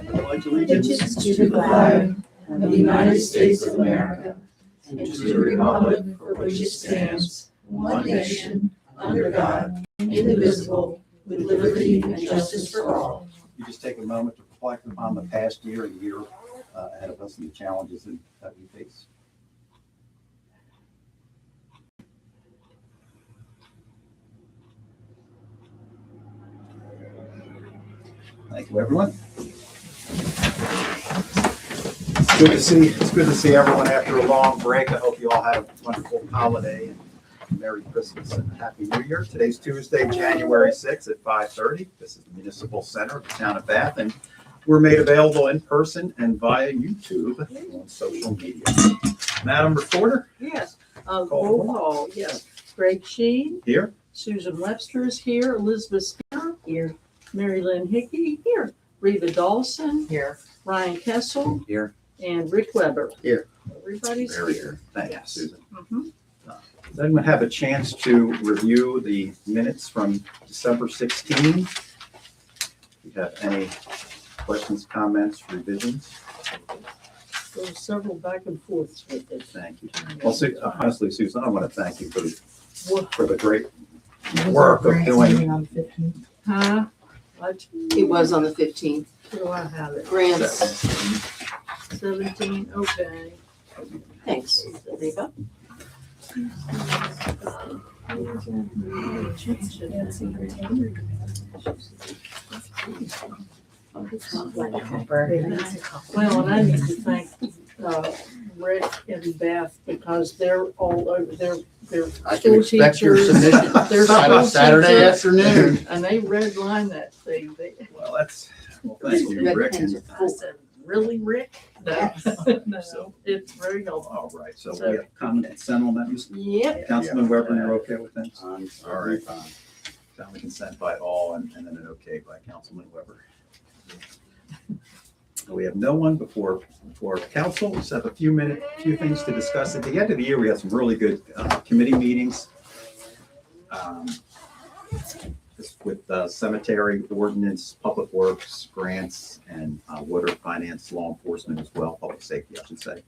pledge allegiance to the flag of the United States of America and to the republic for which it stands, one nation, under God, indivisible, with liberty and justice for all. You just take a moment to reflect upon the past year ahead of us and the challenges that we face. Thank you, everyone. It's good to see everyone after a long break. I hope you all had a wonderful holiday and Merry Christmas and Happy New Year. Today's Tuesday, January 6th at 5:30. This is the Municipal Center of the Town of Bath, and we're made available in person and via YouTube on social media. Madam Reporter? Yes, roll call, yes. Greg Sheen, Here. Susan Webster is here, Elizabeth Spear, here. Mary Lynn Hickey, here. Reva Dawson, Here. Ryan Kessel, Here. and Rick Weber. Here. Everybody's Very here. good. Thank you, Yes. Susan. Mhm. Does anyone have a chance to review the minutes from December 16? If you have any questions, comments, revisions? There were several back and forths with it. Thank you. Well, honestly, Susan, I want to thank you for the great work of doing. Huh? It was on the 15th. Where do I have it? Grants. 17, okay. Thanks. There you go. Well, and I need to thank Rick and Beth because they're all over, they're I can school expect your teachers. submission They're on a school Saturday teachers, afternoon. And they redline that thing. Well, thank you, Red Rick. pens And- are I full. said, really, Rick? No, Yes. no, it's very helpful. All right, so we have comment consent on that. Yep. Councilman Weber, you're okay with that? All right, fine. Family consent by all and then an okay by Councilman Weber. We have no one before council. We just have a few things to discuss. At the end of the year, we had some really good committee meetings. With cemetery ordinance, public works, grants, and water, finance, law enforcement as well, public safety, I should say.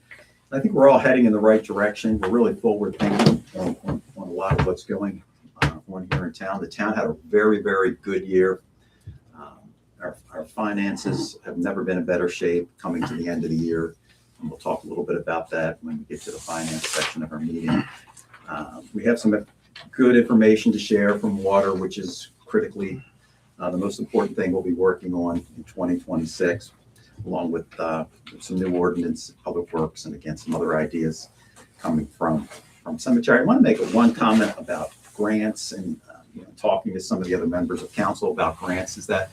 I think we're all heading in the right direction. We're really forward thinking on a lot of what's going on here in town. The town had a very, very good year. Our finances have never been in better shape coming to the end of the year. And we'll talk a little bit about that when we get to the finance section of our meeting. We have some good information to share from water, which is critically the most important thing we'll be working on in 2026, along with some new ordinance, public works, and again, some other ideas coming from cemetery. I want to make one comment about grants and talking to some of the other members of council about grants is that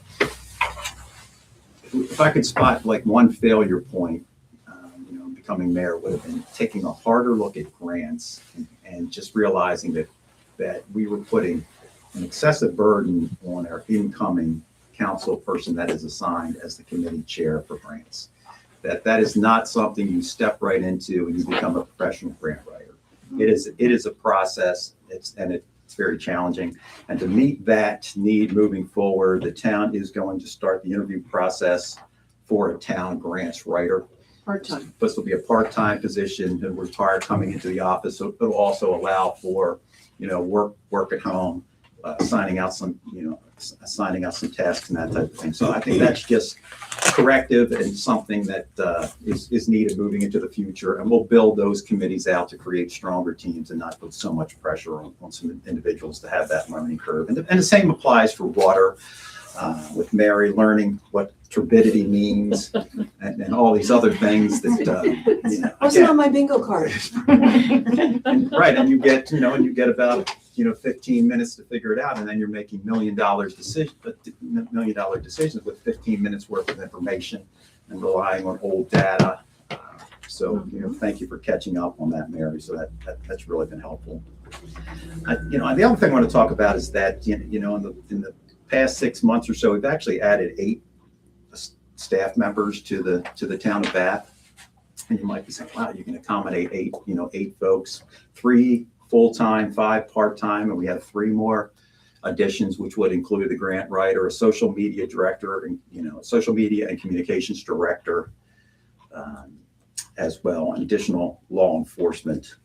if I could spot like one failure point, becoming mayor would have been taking a harder look at grants and just realizing that we were putting an excessive burden on our incoming council person that is assigned as the committee chair for grants. That is not something you step right into and you become a professional grant writer. It is a process. It's very challenging. And to meet that need moving forward, the town is going to start the interview process for a town grants writer. Part-time. This will be a part-time position and retire coming into the office. So it'll also allow for, work at home, signing out some tasks and that type of thing. So I think that's just corrective and something that is needed moving into the future. And we'll build those committees out to create stronger teams and not put so much pressure on some individuals to have that learning curve. And the same applies for water, with Mary learning what turbidity means and all these other things that Wasn't on my bingo card. right. And you get about 15 minutes to figure it out, and then you're making $1 million decisions with 15 minutes worth of information and relying on old data. So thank you for catching up on that, Mary. So that's really been helpful. The other thing I want to talk about is that in the past 6 months or so, we've actually added 8 staff members to the town of Bath. And you might be saying, wow, you can accommodate 8 folks, 3 full-time, 5 part-time, and we have 3 more additions, which would include the grant writer, a social media director, and, social media and communications director, as well, an additional law enforcement,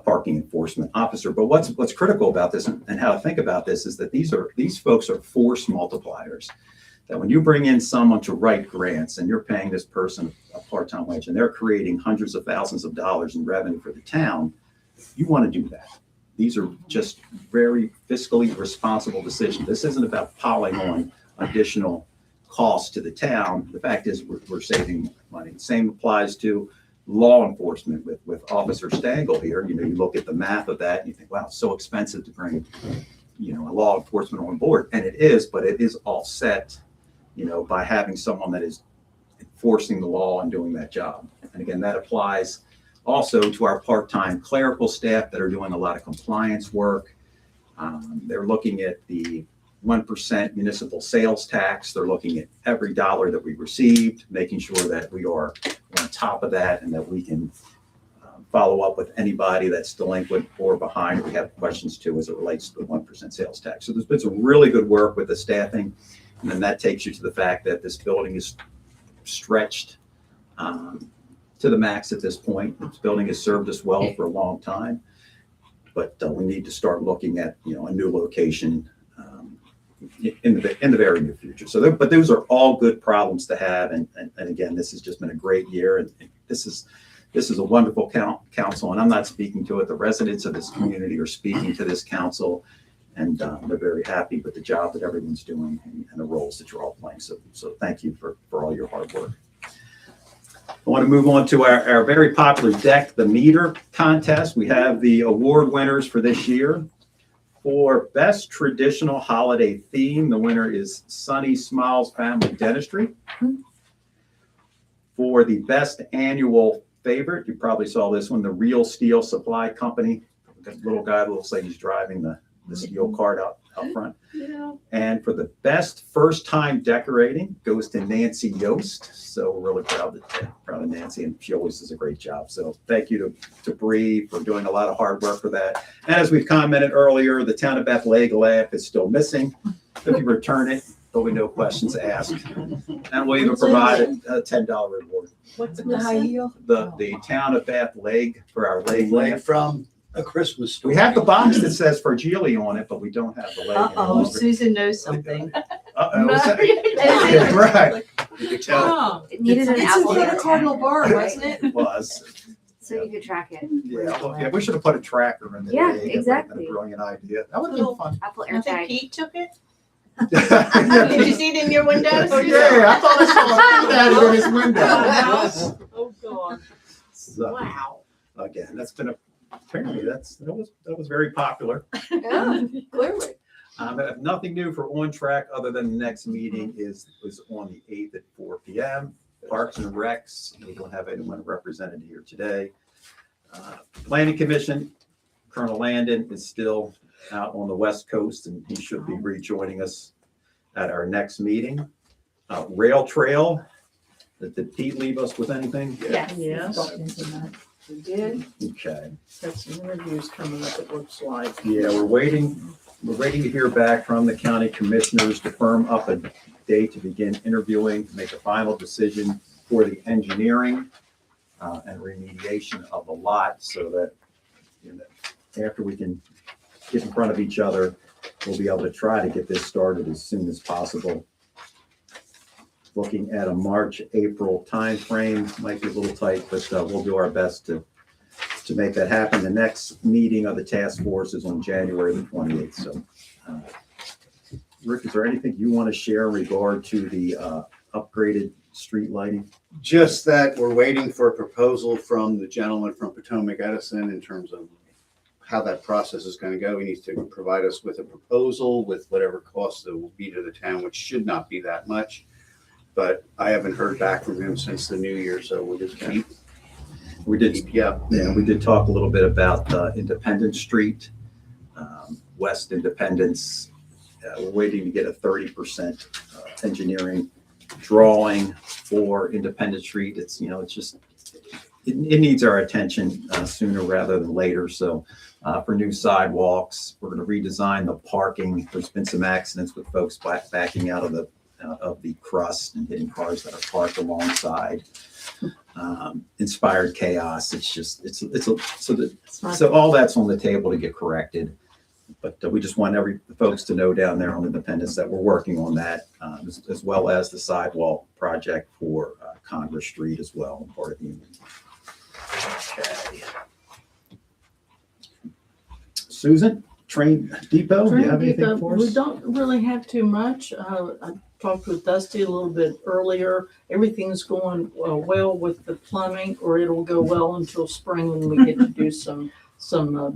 parking enforcement officer. But what's critical about this and how to think about this is that these folks are force multipliers. That when you bring in someone to write grants and you're paying this person a part-time wage and they're creating hundreds of thousands of dollars in revenue for the town, you want to do that. These are just very fiscally responsible decisions. This isn't about piling on additional costs to the town. The fact is we're saving money. The same applies to law enforcement with Officer Stangl here. You look at the math of that and you think, wow, it's so expensive to bring, a law enforcement on board. And it is, but it is offset, by having someone that is enforcing the law and doing that job. And again, that applies also to our part-time clerical staff that are doing a lot of compliance work. They're looking at the 1% municipal sales tax. They're looking at every dollar that we received, making sure that we are on top of that and that we can follow up with anybody that's delinquent or behind. We have questions too as it relates to the 1% sales tax. So there's been some really good work with the staffing. And then that takes you to the fact that this building is stretched to the max at this point. This building has served us well for a long time, but we need to start looking at a new location in the very near future. So, but those are all good problems to have. And again, this has just been a great year, and this is a wonderful council. And I'm not speaking to it; the residents of this community are speaking to this council. And they're very happy with the job that everyone's doing and the roles that you're all playing. So thank you for all your hard work. I want to move on to our very popular Deck the Meter contest. We have the award winners for this year. For Best Traditional Holiday Theme, the winner is Sunny Smiles Family Dentistry. For the Best Annual Favorite, you probably saw this one, the Real Steel Supply Company. The little guy looks like he's driving the steel cart out front. Yeah. And for the best first time decorating goes to Nancy Yost. So we're really proud of Nancy, and she always does a great job. So thank you to Bree for doing a lot of hard work for that. And as we've commented earlier, the town of Beth Lake lamp is still missing. If you return it, there'll be no questions asked. And we'll even provide a $10 reward. What's The high missing? heel? The town of Beth Lake for our leg lamp. From A Christmas Story. We have the box that says Fragile on it, but we don't have the leg. Uh-oh, Susan knows something. Uh-oh. is that- Yeah, Yeah, right. You could tell. It needed an It's in apple. front of Cardinal Bar, wasn't it? It was. So you could track it. Yeah, we should have put a tracker in the Yeah, leg. That would have been exactly. a brilliant idea. That would have been fun. Apple You think AirTag. Pete took it? Yeah, Did you see it in your window? I thought I saw that in his window. Oh, God. So, Wow. again, apparently that was very popular. Yeah, clearly. I have nothing new for On Track other than the next meeting is on the 8th at 4 p.m. Parks and Recs, we don't have anyone represented here today. Planning Commission, Colonel Landon is still out on the West Coast, and he should be rejoining us at our next meeting. Rail Trail, did Pete leave us with anything? Yes. Yes. We did. Okay. Got some interviews coming up, it looks like. Yeah, we're waiting to hear back from the county commissioners to firm up a date to begin interviewing, to make a final decision for the engineering and remediation of the lot, so that after we can get in front of each other, we'll be able to try to get this started as soon as possible. Looking at a March, April timeframe, might be a little tight, but we'll do our best to make that happen. The next meeting of the task force is on January the 28th. So, Rick, is there anything you want to share in regard to the upgraded street lighting? Just that we're waiting for a proposal from the gentleman from Potomac Edison in terms of how that process is going to go. He needs to provide us with a proposal with whatever cost that will be to the town, which should not be that much. But I haven't heard back from him since the new year, so we'll just keep We did, we did talk a little bit about Independence Street, West Independence. We're waiting to get a 30% engineering drawing for Independence Street. It's, it's just, it needs our attention sooner rather than later. So for new sidewalks. We're going to redesign the parking. There's been some accidents with folks backing out of the crust and hitting cars that are parked alongside. Inspired chaos. So all that's on the table to get corrected. But we just want the folks to know down there on Independence that we're working on that, as well as the sidewalk project for Congress Street as well, part of the Union. Okay. Susan, Train Depot, do you have anything Depot, for we us? don't really have too much. I talked with Dusty a little bit earlier. Everything's going well with the plumbing, or it'll go well until spring when we get to do some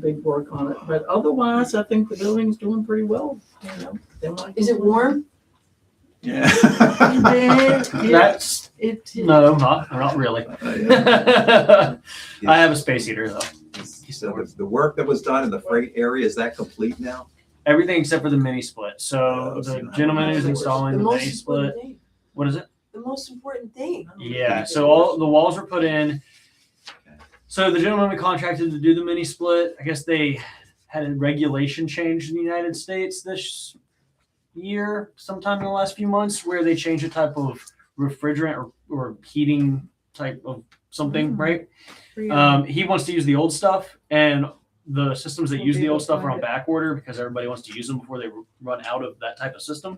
big work on it. But otherwise, I think the building's doing pretty well. You know, Is it warm? Yeah. That's no, not really. I have a space heater though. So the work that was done in the freight area, is that complete now? Everything except for the mini split. So Oh, so the not gentleman much. is installing The the most mini split. important thing. What is it? The most important thing. Yeah. So all the walls were put in. So the gentleman we contracted to do the mini split, I guess they had a regulation change in the United States this year, sometime in the last few months, where they changed the type of refrigerant or heating type of something, right? He wants to use the old stuff, and the systems that Won't use be the able old to stuff are find on it. back order because everybody wants to use them before they run out of that type of system.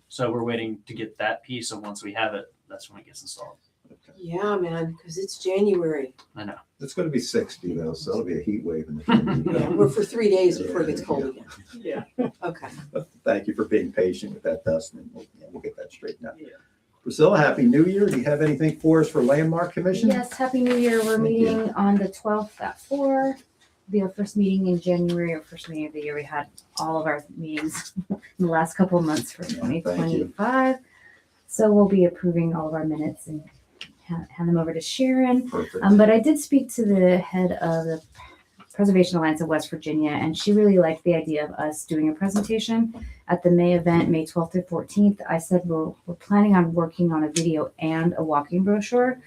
So we're waiting to get that piece, and once we have it, that's when it gets installed. Yeah, man, because it's January. I know. It's going to be 60 though, so it'll be a heat wave in the Yeah, we're for 3 days before it gets cold again. Yeah. Okay. But thank you for being patient with that, Dustin. And we'll get that straightened out. Yeah. Priscilla, Happy New Year. Do you have anything for us for Landmark Commission? Yes, Happy New Year. We're Thank you. meeting on the 12th at 4. Be our first meeting in January, our first meeting of the year. We had all of our meetings in the last couple of months for Yeah, thank you. 2025. So we'll be approving all of our minutes and hand them over to Sharon. Perfect. But I did speak to the head of the Preservation Alliance of West Virginia, and she really liked the idea of us doing a presentation at the May event, May 12th through 14th. I said we're planning on working on a video and a walking brochure,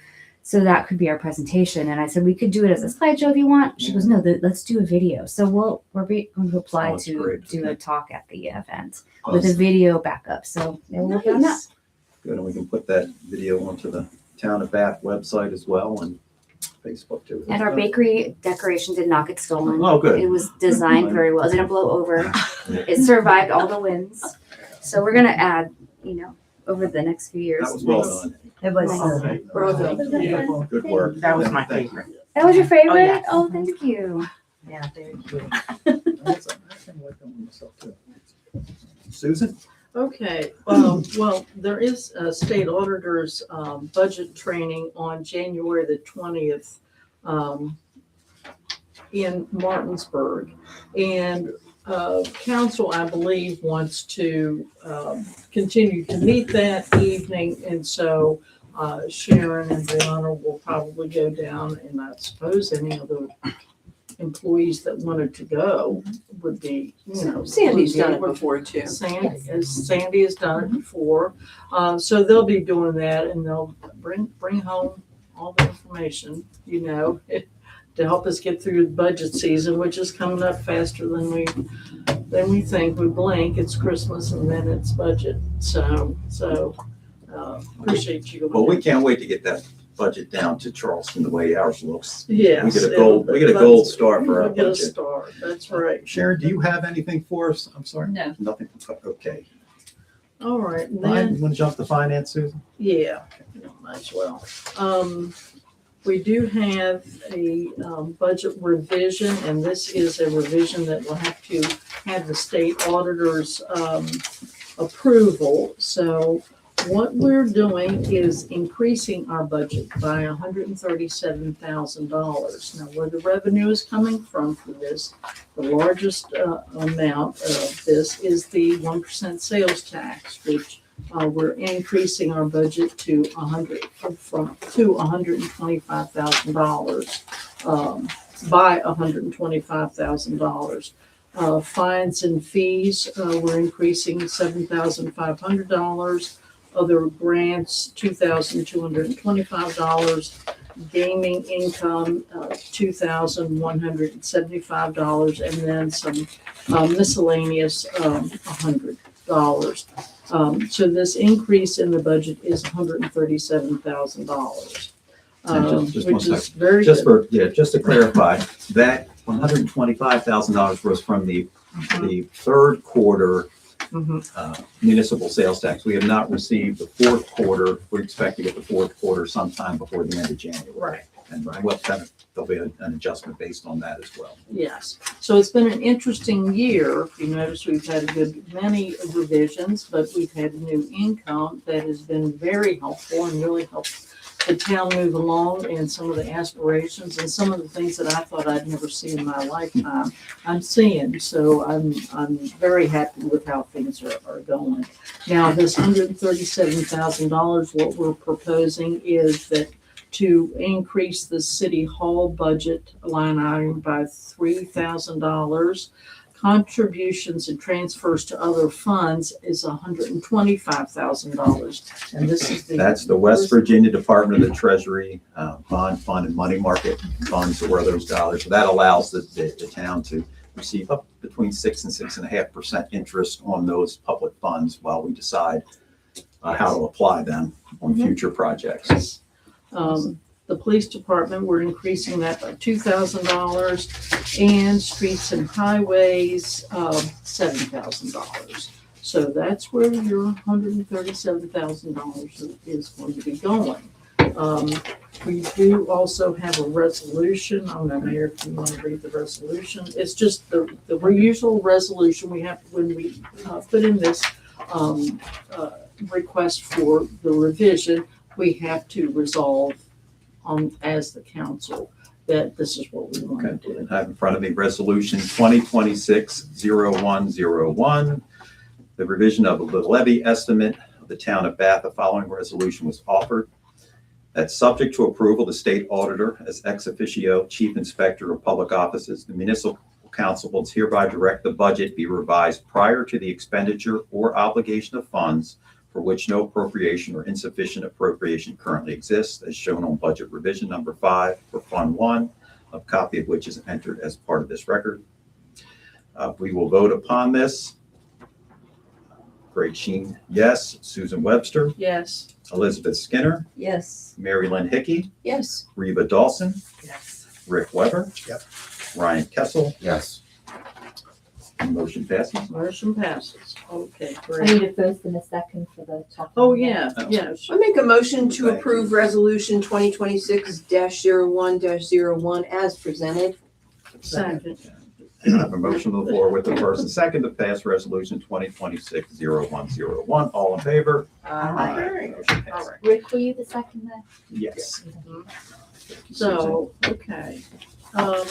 so that could be our presentation. And I said we could do it as a slideshow if you want. She goes, no, let's do a video. So we're going to apply Sounds to great. do a talk at the event with a Awesome. video backup. So we'll work on that. Nice. Good, and we can put that video onto the Town of Bath website as well and Facebook too. And our bakery decoration did not get stolen. Oh, good. It was designed very well. It didn't blow over. It survived all the winds. So we're gonna add, over the next few years. That was well done. It was, Bravo. Yeah, good work. that was my Thank you. favorite. That was your favorite? yeah. Oh, thank you. Yeah, very cute. Susan? Okay, well, there is a state auditor's budget training on January the 20th in Martinsburg. And council, I believe, wants to continue to meet that evening. And so Sharon and Brianna will probably go down, and I suppose any other employees that wanted to go would be, Sandy's would done be it able to- before too. Sandy has done it before, so they'll be doing that, and they'll bring home all the information, to help us get through the budget season, which is coming up faster than we think. We blink, it's Christmas, and then it's budget. So appreciate you. Well, we can't wait to get that budget down to Charleston the way ours looks. Yes. We get a gold star for our We get a budget. star, that's right. Sharon, do you have anything for us? I'm sorry? No. Nothing? Okay. All right, and Fine. then. You want to jump to finance, Susan? Yeah, might as well. We do have a budget revision, and this is a revision that will have to have the state auditor's approval. So what we're doing is increasing our budget by $137,000. Now, where the revenue is coming from for this, the largest amount of this is the 1% sales tax, which we're increasing our budget to $125,000 by $125,000. Fines and fees, we're increasing $7,500. Other grants, $2,225. gaming income, $2,175, and then some miscellaneous, $100. So this increase in the budget is $137,000. Just one Which is second. very Just good. just to clarify, that $125,000 was from the third quarter Mhm. municipal sales tax. We have not received the fourth quarter. We expect to get the fourth quarter sometime before the end of January. Right. And what kind of, there'll be an adjustment based on that as well. Yes, so it's been an interesting year. If you notice, we've had a good many revisions, but we've had new income that has been very helpful and really helped the town move along and some of the aspirations and some of the things that I thought I'd never see in my lifetime, I'm seeing. So I'm very happy with how things are going. Now, this $137,000, what we're proposing is that to increase the city hall budget line item by $3,000. Contributions and transfers to other funds is $125,000. And this is That's the West Virginia Department of the Treasury bond fund and money market funds are where those dollars. So that allows the town to receive up between 6 and 6.5% interest on those public funds while we decide how to apply them on future projects. The police department, we're increasing that by $2,000, and streets and highways, $7,000. So that's where your $137,000 is going to be going. We do also have a resolution. I don't know, Mayor, if you want to read the resolution. It's just the usual resolution we have when we put in this request for the revision. We have to resolve as the council that this is what we want to do. I have in front of me Resolution 2026-0101. The revision of the levy estimate of the town of Bath. The following resolution was offered. That subject to approval, the state auditor as ex officio chief inspector of public offices, the municipal council will hereby direct the budget be revised prior to the expenditure or obligation of funds for which no appropriation or insufficient appropriation currently exists, as shown on budget revision number 5 for Fund 1, a copy of which is entered as part of this record. We will vote upon this. Greg Sheen, yes. Susan Webster, Yes. Elizabeth Skinner, Yes. Mary Lynn Hickey, Yes. Reba Dawson, Yes. Rick Weber. Yep. Ryan Kessel. Yes. Motion passes. Motion passes. Okay, I great. need a first and a second for the top. Oh, yeah, yes. I make a motion to Thank approve resolution 2026-01-01 as presented. Second. I have a motion on the floor with the first and second to pass resolution 2026-0101. All in favor? Aye. Motion passes. All right. Rick, were you the second there? Yes. So, okay. I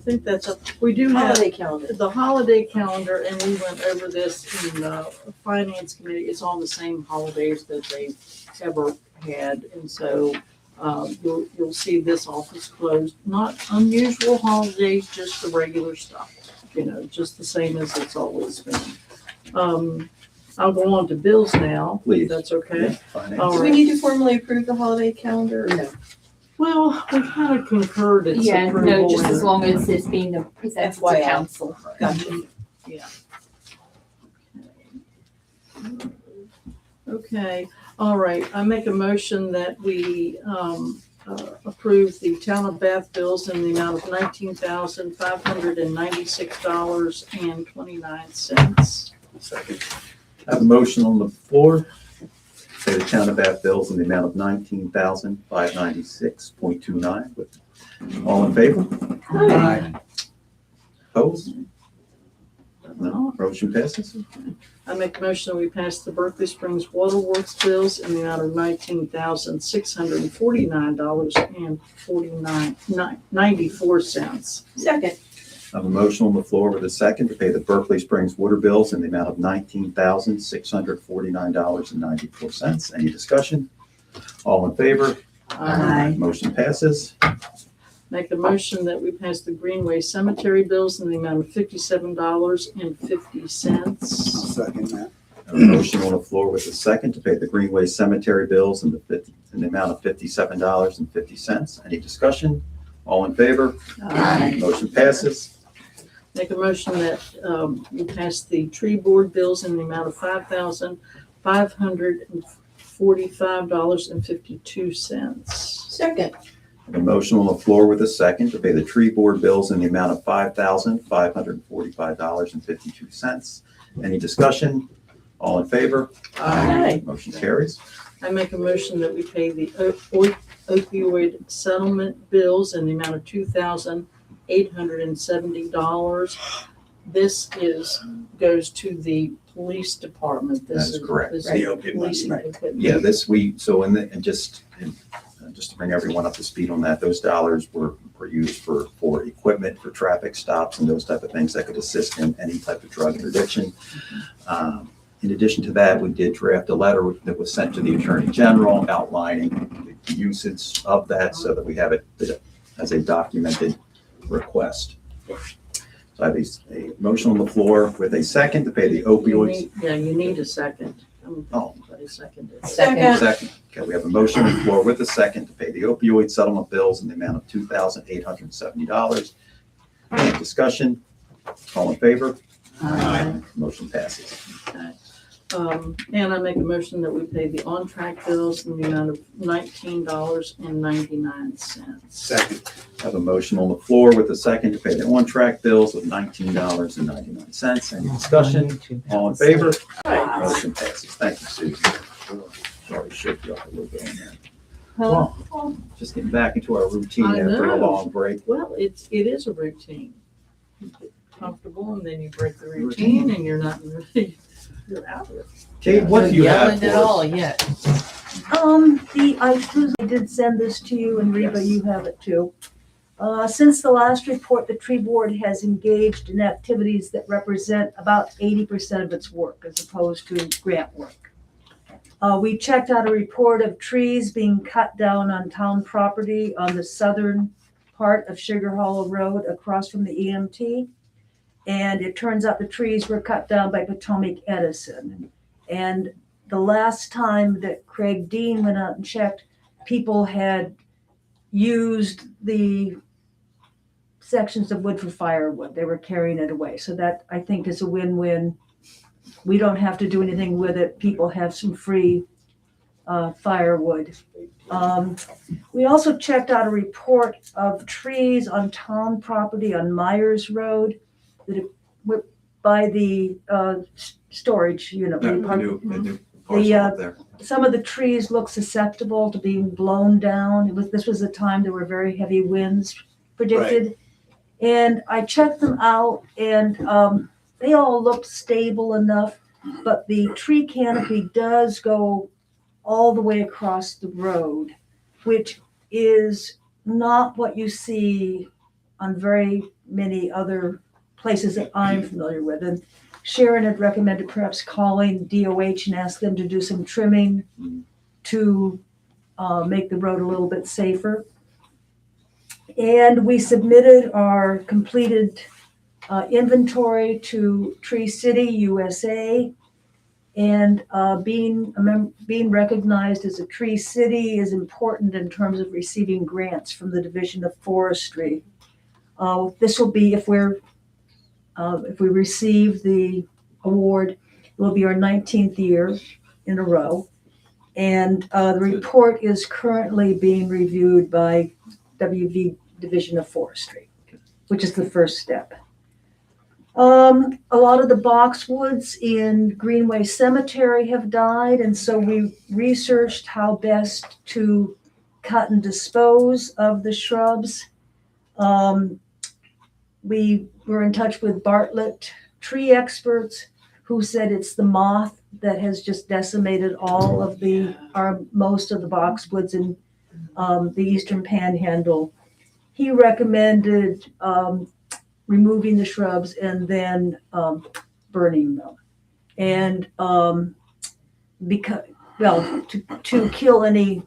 think that's we do have Holiday calendar. the holiday calendar, and we went over this in the finance committee. It's on the same holidays that they've ever had, and so you'll see this office closed. Not unusual holidays, just the regular stuff. Just the same as it's always been. I'll go on to bills now. Please. If that's okay. Finance. All Do we right. need to formally approve the holiday calendar or no? Well, we kind of concurred its Yeah, approval. no, just as and- long as it's being presented to FYI. council. Gotcha. Okay, all right. I make a motion that we approve the town of Bath bills in the amount of $19,596.29. Second. I have a motion on the floor. Pay the town of Bath bills in the amount of $19,596.29. All in favor? Aye. Opposed? No. Motion passes. I make a motion that we pass the Berkeley Springs Waterworks bills in the amount of $19,649.94. Second. I have a motion on the floor with a second to pay the Berkeley Springs water bills in the amount of $19,649.94. Any discussion? All in favor? Motion passes. Make a motion that we pass the Greenway Cemetery bills in the amount of $57.50. Second that. A motion on the floor with a second to pay the Greenway Cemetery bills in the amount of $57.50. Any discussion? All in favor? Motion passes. Make a motion that we pass the tree board bills in the amount of $5,545.52. Second. A motion on the floor with a second to pay the tree board bills in the amount of $5,545.52. Any discussion? All in favor? Aye. Motion carries. I make a motion that we pay the opioid settlement bills in the amount of $2,870. This goes to the police department. This That is correct. this The opiate money, policing right. equipment. Yeah, just to bring everyone up to speed on that, those dollars were used for equipment, for traffic stops and those type of things that could assist in any type of drug interdiction. In addition to that, we did draft a letter that was sent to the Attorney General outlining the usage of that so that we have it as a documented request. So I have a motion on the floor with a second to pay the opioids. You need a second. Oh. Somebody seconded. Second. Second. Okay, we have a motion on the floor with a second to pay the opioid settlement bills in the amount of $2,870. Any discussion? All in favor? Motion passes. Okay. And I make a motion that we pay the on-track bills in the amount of $19.99. Second. I have a motion on the floor with a second to pay the on-track bills of $19.99. Any discussion? All in favor? Motion passes. Thank you, Susan. Sorry, shook you up a little bit on that. Well, Just getting back into our routine I after a know. long break. it is a routine. You get comfortable and then you break the routine and you're not really, you're out of it. Kate, what do you have for us? yet. Susan, I did send this to you, and Reba, you have it too. Since the last report, the tree board has engaged in activities that represent about 80% of its work as opposed to grant work. We checked out a report of trees being cut down on town property on the southern part of Sugar Hollow Road across from the EMT. And it turns out the trees were cut down by Potomac Edison. And the last time that Craig Dean went out and checked, people had used the sections of wood for firewood. They were carrying it away. So that, I think, is a win-win. We don't have to do anything with it. People have some free firewood. We also checked out a report of trees on town property on Myers Road that were by the storage unit. The new parcel up there. Some of the trees look susceptible to being blown down. This was a time there were very heavy winds predicted. And I checked them out and they all looked stable enough, but the tree canopy does go all the way across the road, which is not what you see on very many other places that I'm familiar with. And Sharon had recommended perhaps calling DOH and ask them to do some trimming to make the road a little bit safer. And we submitted our completed inventory to Tree City USA. And being recognized as a Tree City is important in terms of receiving grants from the Division of Forestry. This will be, if we receive the award, it will be our 19th year in a row. And the report is currently being reviewed by WV Division of Forestry, which is the first step. A lot of the boxwoods in Greenway Cemetery have died, and so we researched how best to cut and dispose of the shrubs. We were in touch with Bartlett tree experts who said it's the moth that has just decimated all of most of the boxwoods in the Eastern Panhandle. He recommended removing the shrubs and then burning them. And to kill any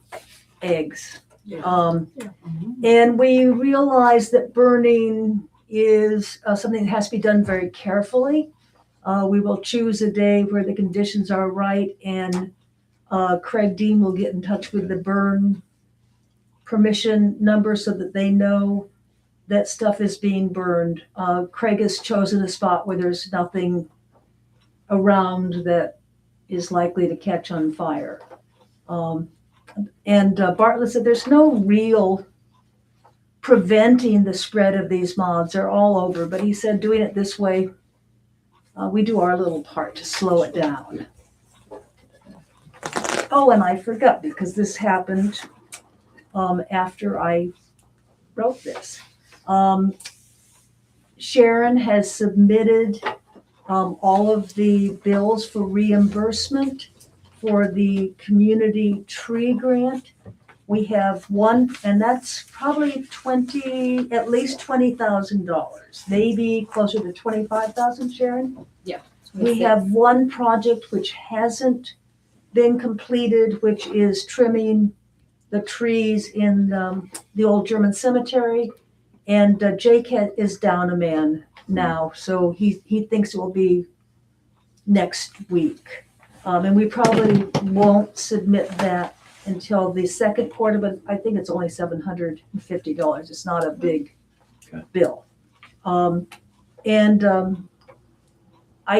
eggs. And we realized that burning is something that has to be done very carefully. We will choose a day where the conditions are right, and Craig Dean will get in touch with the burn permission number so that they know that stuff is being burned. Craig has chosen a spot where there's nothing around that is likely to catch on fire. And Bartlett said there's no real preventing the spread of these moths. They're all over, but he said doing it this way, we do our little part to slow it down. Oh, and I forgot, because this happened after I wrote this. Sharon has submitted all of the bills for reimbursement for the community tree grant. We have one, and that's probably at least $20,000, maybe closer to 25,000, Sharon? Yeah. We have one project which hasn't been completed, which is trimming the trees in the old German cemetery. And Jake is down a man now, so he thinks it will be next week. And we probably won't submit that until the second quarter, but I think it's only $750. It's not a big bill. I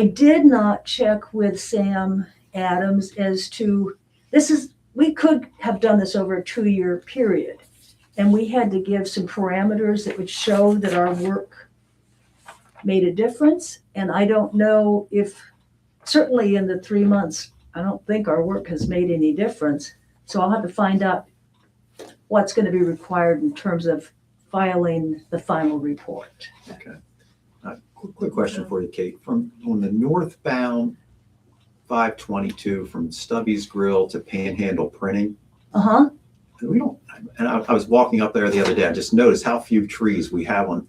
did not check with Sam Adams as to, we could have done this over a 2-year period. And we had to give some parameters that would show that our work made a difference. And I don't know if, certainly in the 3 months, I don't think our work has made any difference. So I'll have to find out what's going to be required in terms of filing the final report. Okay. Quick question for you, Kate. On the northbound 522 from Stubby's Grill to Panhandle Printing, Uh-huh. we don't, and I was walking up there the other day, I just noticed how few trees we have on,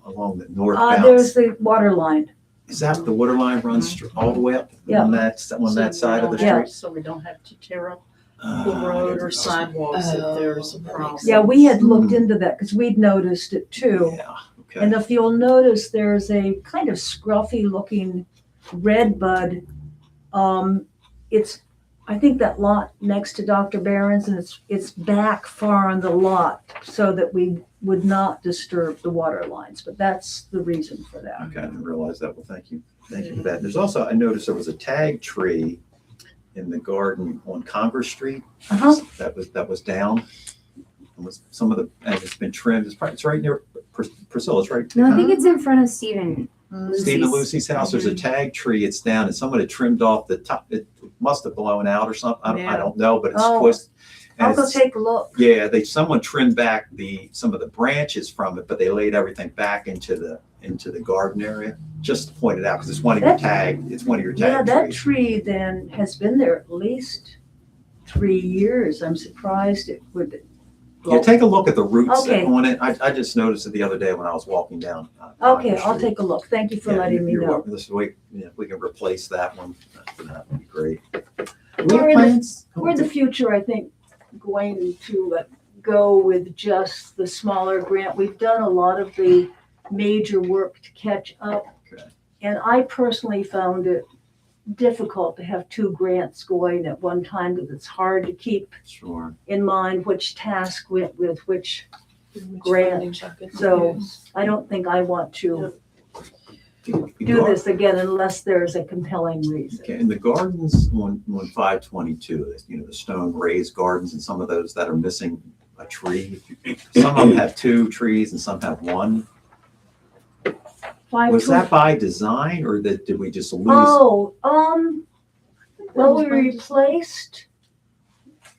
along the northbound. There's the water line. Is that the water line runs all the way up Yeah. on that side of the Yeah. street? So we don't have to tear up the road or sidewalks if there's a problem. Yeah, we had looked into that because we'd noticed it too. Yeah, okay. And if you'll notice, there's a kind of scruffy looking red bud. I think that lot next to Dr. Barron's, and it's back far on the lot so that we would not disturb the water lines, but that's the reason for that. Okay, I didn't realize that. Well, thank you. Thank you for that. There's also, I noticed there was a tag tree in the garden on Congress Street. Uh-huh. That was down. And it's been trimmed. It's right near Priscilla's, right? No, I think it's in front of Stephen. Steve and Lucy's house, there's a tag tree, it's down, and someone had trimmed off the top, it must have blown out or something, I don't know, but it's Oh, twisted. and I'll go it's- take a look. Yeah, someone trimmed back some of the branches from it, but they laid everything back into the garden area, just to point it out, because it's one of your tag Yeah, that trees. tree then has been there at least 3 years. I'm surprised it would. Yeah, take a look at the roots Okay. on it, I just noticed it the other day when I was walking down. Okay, Congress I'll Street. take a look. Thank you for Yeah, letting me you're know. welcome. This week, if we can replace that one, that would be great. We're in the future, I think, going to go with just the smaller grant. We've done a lot of the major work to catch up. Okay. And I personally found it difficult to have 2 grants going at one time because it's hard to keep Sure. in mind which task went with which. Which Grant. funding bucket to So- use. I don't think I want to The do gar- this again unless there's a compelling reason. Okay, in the gardens on 522, the stone raised gardens and some of those that are missing a tree. Some of them have 2 trees and some have 1. Was that by design or did we just lose? Oh, well, we replaced,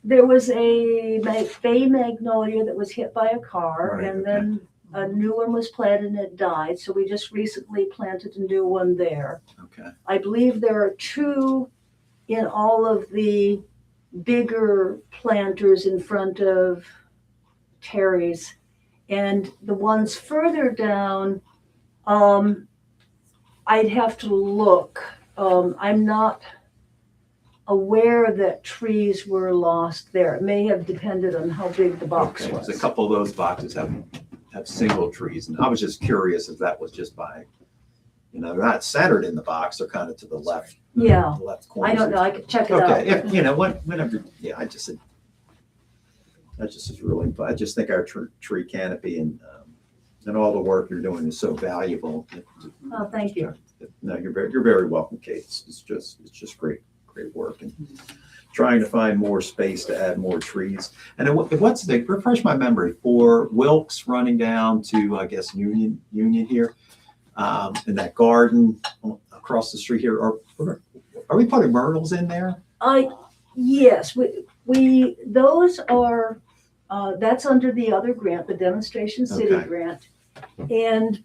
there was a bay magnolia that was hit by a car, Right, and okay. then a new one was planted and it died, so we just recently planted a new one there. Okay, I believe there are 2 in all of the bigger planters in front of Terry's. And the ones further down, I'd have to look. I'm not aware that trees were lost there. It may have depended on how big the box okay, was. 'cause a couple of those boxes have single trees and I was just curious if that was just by You know, they're not centered in the box, they're kind of to the left, Yeah, left corner. I don't know, I could check it out. Okay, if, you know, whenever, yeah, that just is really, I just think our tree canopy and all the work you're doing is so valuable. Oh, thank you. No, you're very welcome, Kate. It's just great work and trying to find more space to add more trees. And then what's the, refresh my memory, for Wilkes running down to, I guess, Union here, in that garden across the street here, are we putting myrtles in there? Yes, we, those are, that's under the other grant, the Demonstration City Okay. grant. And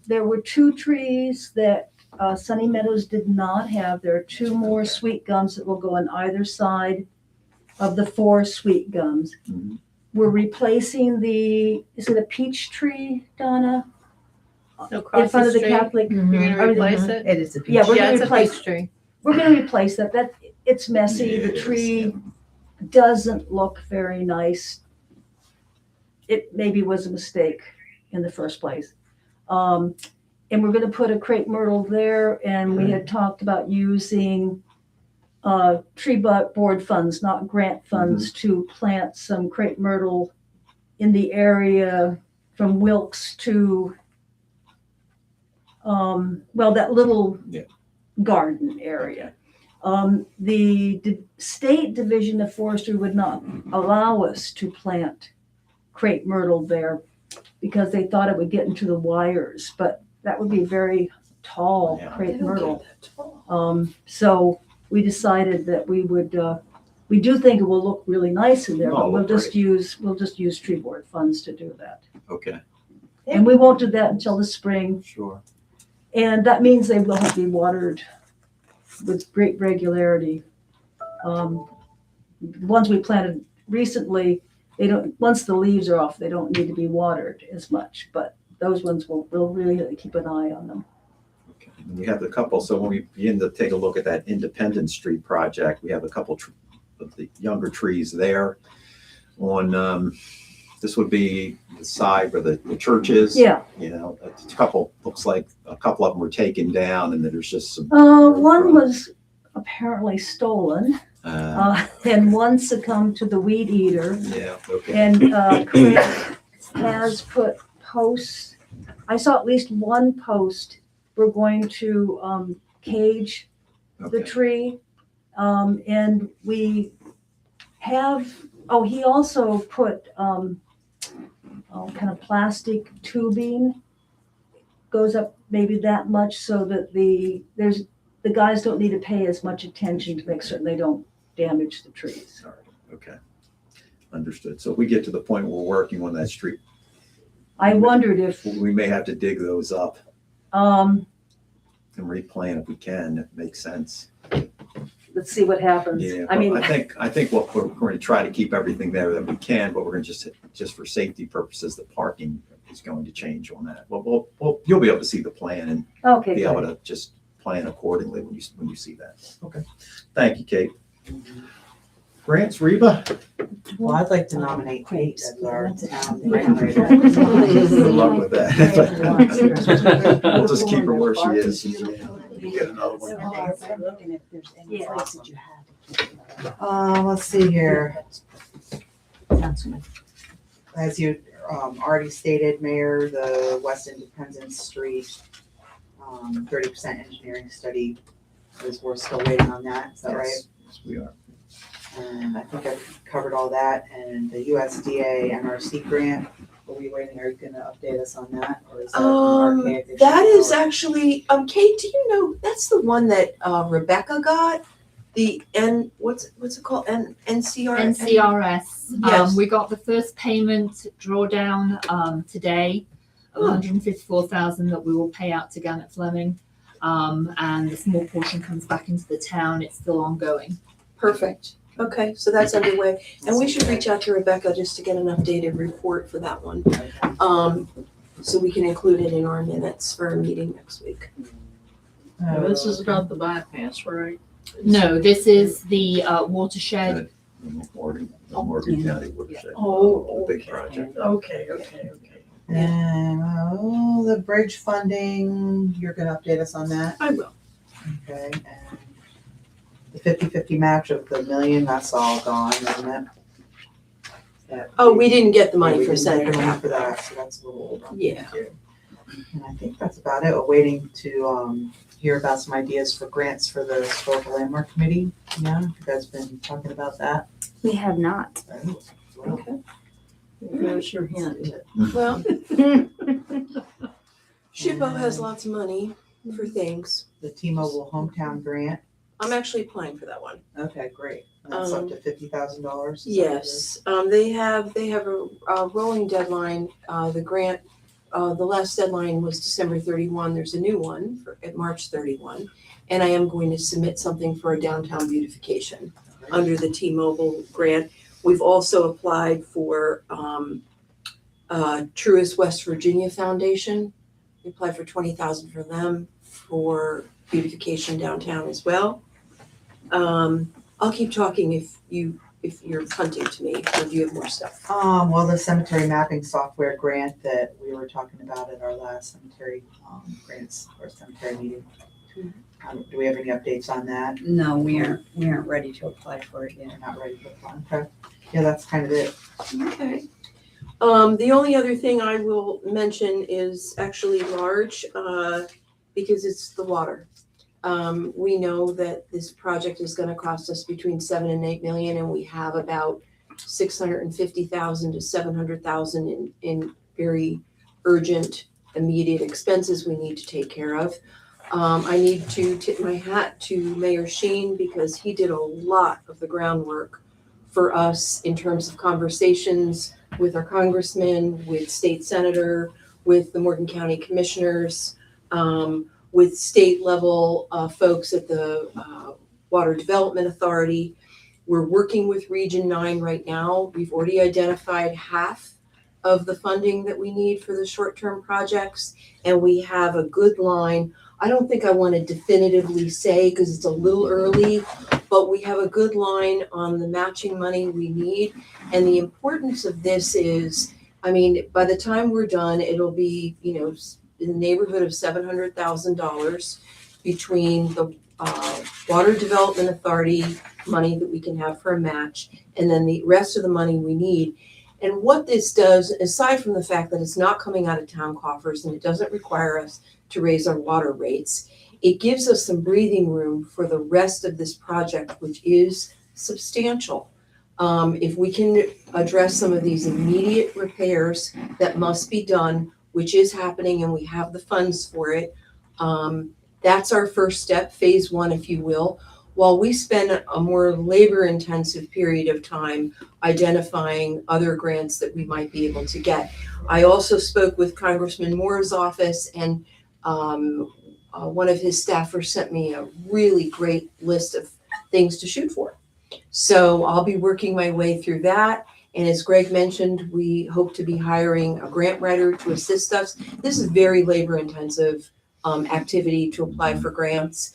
there were 2 trees that Sunny Meadows did not have. There are 2 more sweet gums that will go on either side of the 4 sweet gums. Mhm. We're replacing is it a peach tree, Donna? In front of the Catholic. You're gonna replace it? It is a Yeah, we're Yeah, gonna it's a replace, peach tree. we're gonna replace that. It's messy. Yeah, The it is, tree yeah. doesn't look very nice. It maybe was a mistake in the first place. And we're gonna put a crepe myrtle there, and we had talked about using tree board funds, not grant funds, to plant some crepe myrtle in the area from Wilkes to that little Yeah. garden area. The State Division of Forestry would not allow us to plant crepe myrtle there because they thought it would get into the wires, but that would be very tall Yeah. crepe myrtle. So we decided that we would, we do think it will look really nice in there, Oh, but we'll look just use tree board funds to do that. Okay, And we won't do that until the spring. sure. And that means they will have to be watered with great regularity. The ones we planted recently, they don't, once the leaves are off, they don't need to be watered as much, but those ones we'll really keep an eye on them. Okay. And we have a couple, so when we begin to take a look at that Independence Street project, we have a couple of the younger trees there on, this would be the side where the church is. Yeah, You know, looks like a couple of them were taken down and then there's just some, one was apparently stolen, and one succumbed to the weed eater. yeah, okay. And Craig has put posts, I saw at least one post. We're going to cage the Okay. tree. And we have, he also put kind of plastic tubing, goes up maybe that much so that the guys don't need to pay as much attention to make certain they don't damage the trees. All right, okay. Understood. So if we get to the point where we're working on that street, I wondered if, we may have to dig those up um, and replant if we can, if it makes sense. let's see what happens. Yeah, I mean, I think what we're going to try to keep everything there that we can, but we're going to just for safety purposes, the parking is going to change on that. Well, you'll be able to see the plan and okay, be able good. to just plan accordingly when you see that. Okay. Thank you, Kate. Grants, Reba? Well, I'd like to nominate Kate as our town Good administrator. luck with that. We'll just keep her where she is. You get another one. Let's see here. As you already stated, Mayor, the West Independence Street 30% engineering study we're still waiting on that. Is that right? Yes, we are. And I think I've covered all that. And the USDA MRC grant, are we waiting? Are you gonna update us on that? Or is that an archaic issue? That is Or- actually, Kate, do you know, that's the one that Rebecca got? The what's it called? NCR? NCRS. Yes. We got the first payment drawdown today of Oh. 154,000 that we will pay out to Gannett Fleming. And the small portion comes back into the town. It's still ongoing. Perfect. Okay, so that's underway. And we should reach out to Rebecca just to get an updated report for that one. So we can include it in our minutes for our meeting next week. This is about the bypass, right? No, this is the watershed. Morgan County watershed. Oh, The big okay. project. Okay. And, the bridge funding, you're gonna update us on that? I will. Okay, and the 50/50 match of the million, that's all gone, isn't it? Oh, we didn't get the money We for didn't get Senator the money Cap. for that, so that's a little old on Yeah. that too. And I think that's about it, we're waiting to, hear about some ideas for grants for the historical landmark committee. Yeah, you guys been talking about that? We have not. Okay. There's your hint. Well, SHPO has lots of money for things. The T-Mobile hometown grant, I'm actually applying for that one. okay, great, that's up to $50,000? Yes, they have a rolling deadline. The grant, the last deadline was December 31. There's a new one at March 31. And I am going to submit something for a downtown beautification under the T-Mobile grant. We've also applied for Truist West Virginia Foundation. We applied for $20,000 for them for beautification downtown as well. I'll keep talking if you're hunting to me, or do you have more stuff? Well, the cemetery mapping software grant that we were talking about at our last cemetery, grants or cemetery meeting. Do we have any updates on that? No, we aren't ready to apply for it yet. We're not ready to apply, okay? Yeah, that's kind of it. Okay. The only other thing I will mention is actually large, because it's the water. We know that this project is gonna cost us between 7 and 8 million, and we have about 650,000 to 700,000 in very urgent, immediate expenses we need to take care of. I need to tip my hat to Mayor Sheen because he did a lot of the groundwork for us in terms of conversations with our congressman, with state senator, with the Morgan County commissioners, with state level folks at the Water Development Authority. We're working with Region 9 right now. We've already identified half of the funding that we need for the short-term projects, and we have a good line. I don't think I want to definitively say because it's a little early, but we have a good line on the matching money we need. And the importance of this is, I mean, by the time we're done, it'll be, in the neighborhood of $700,000 between the Water Development Authority money that we can have for a match, and then the rest of the money we need. And what this does, aside from the fact that it's not coming out of town coffers and it doesn't require us to raise our water rates, it gives us some breathing room for the rest of this project, which is substantial. If we can address some of these immediate repairs that must be done, which is happening and we have the funds for it, that's our first step, phase 1, if you will, while we spend a more labor-intensive period of time identifying other grants that we might be able to get. I also spoke with Congressman Moore's office, and one of his staffers sent me a really great list of things to shoot for. So I'll be working my way through that. And as Greg mentioned, we hope to be hiring a grant writer to assist us. This is very labor-intensive activity to apply for grants.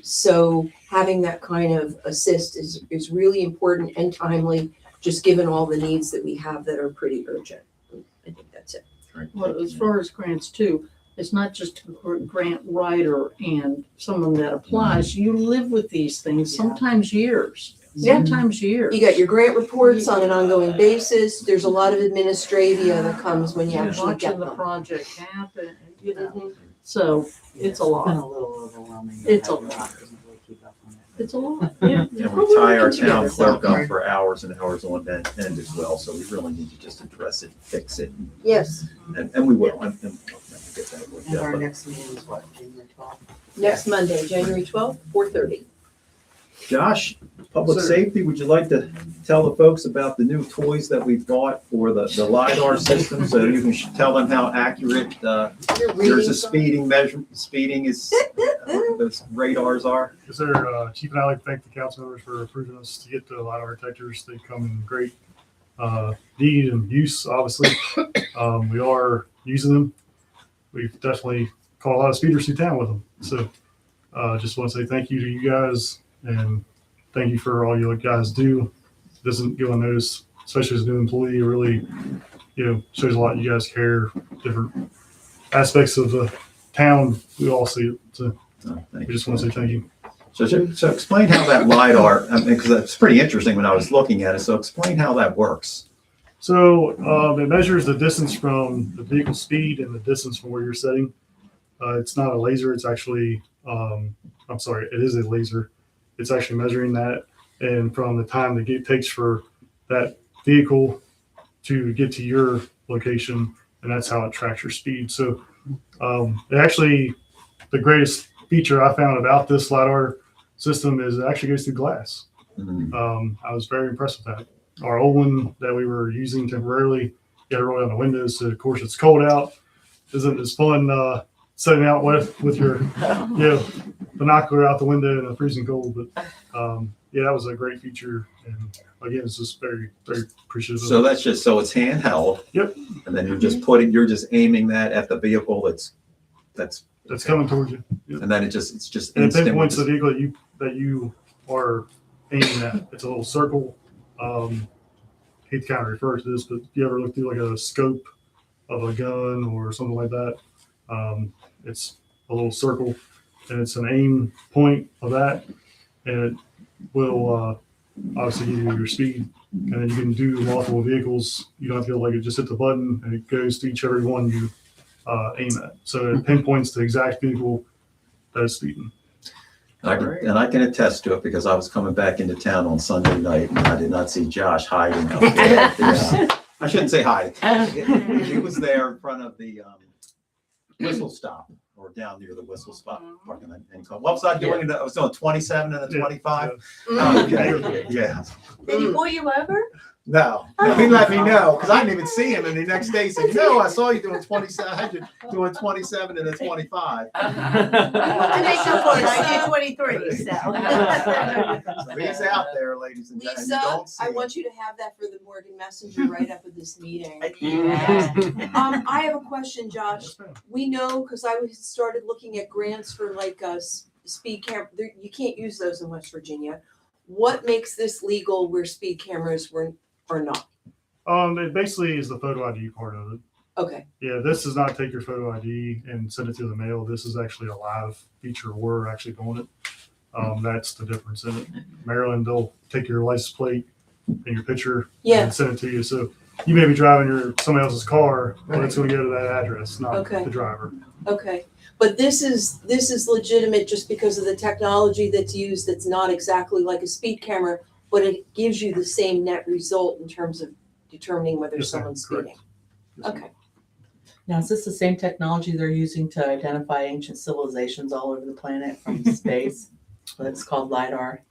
So having that kind of assist is really important and timely, just given all the needs that we have that are pretty urgent. I think that's it. Well, as far as grants too, it's not just a grant writer and someone that applies. You live with these things, sometimes years, Yeah. sometimes years. You got your grant reports on an ongoing basis. There's a lot of administravia that comes when you You're actually get watching the them. project happen, Mhm. so it's a It's been lot. a little overwhelming. It's a I lot. couldn't really keep up on it. It's a lot, yeah. Yeah, But we we're tie our working town together. clerk up for hours and hours on end as well, so we really need to just address it, fix it, Yes, and we will, and we'll get that worked And out, our but- next meeting is what, January 12th? next Monday, January 12th, 4:30. Josh, Public Sir. Safety, would you like to tell the folks about the new toys that we've bought for the LiDAR system, so you can tell them how accurate, yours is speeding is, those radars are? Yes, sir. Chief and I like to thank the council members for approving us to get the LiDAR detectors. They come in great need and use, obviously. We are using them. We've definitely caught a lot of speeders through town with them. So just want to say thank you to you guys and thank you for all you guys do. Doesn't go unnoticed, especially as a new employee. It really shows a lot you guys care, different aspects of the town. We all see it. So we just want to say thank you. So explain how that LiDAR, because that's pretty interesting when I was looking at it. So explain how that works. So it measures the distance from the vehicle speed and the distance from where you're sitting. It's not a laser. It's actually, I'm sorry, it is a laser. It's actually measuring that. And from the time that it takes for that vehicle to get to your location, and that's how it tracks your speed. So it actually, the greatest feature I found about this LiDAR system is it actually goes through glass. I was very impressed with that. Our old one that we were using temporarily, you got to roll down the windows. So of course it's cold out. Isn't as fun setting out with your binocular out the window in the freezing cold. But that was a great feature. And again, it's just very, very appreciative. So that's just, so it's handheld. Yep. And then you're just aiming that at the vehicle that's coming towards you. Yep. And then it's just And it instant. pinpoints the vehicle that you are aiming at. It's a little circle. Hate to kind of refer to this, but if you ever look through like a scope of a gun or something like that, it's a little circle, and it's an aim point of that, and it will obviously give you your speed, and then you can do multiple vehicles. You don't have to go like just hit the button, and it goes to each every one you aim at. So it pinpoints the exact vehicle that is speeding. And I can attest to it because I was coming back into town on Sunday night and I did not see Josh hiding up there at the, I shouldn't say hiding. He was there in front of the whistle stop or down near the whistle stop parking lot. And what was I doing? I was doing 27 and a 25. Okay. Yeah. Did he pull you over? No, he let me know because I didn't even see him. And the next day he said, I saw you doing 27, doing 27 and a 25. To make up for it, I did 23, so. He's out there, ladies and gentlemen. You Lisa, don't see I him. want you to have that for the Morgan Messenger right up at this meeting. Yeah. I have a question, Josh. We know, because I started looking at grants for like speed camera. You can't use those in West Virginia. What makes this legal where speed cameras were or not? It basically is the photo ID part of it. Okay. Yeah, this does not take your photo ID and send it through the mail. This is actually a live feature. We're actually doing it. That's the difference in it. Maryland, they'll take your license plate and your picture and send it to you. So you may be driving somebody else's car, but it's going to go to that address, not the driver. Okay. But this is legitimate just because of the technology that's used that's not exactly like a speed camera, but it gives you the same net result in terms of determining whether someone's speeding. Okay. Now, is this the same technology they're using to identify ancient civilizations all over the planet from space? It's called LiDAR.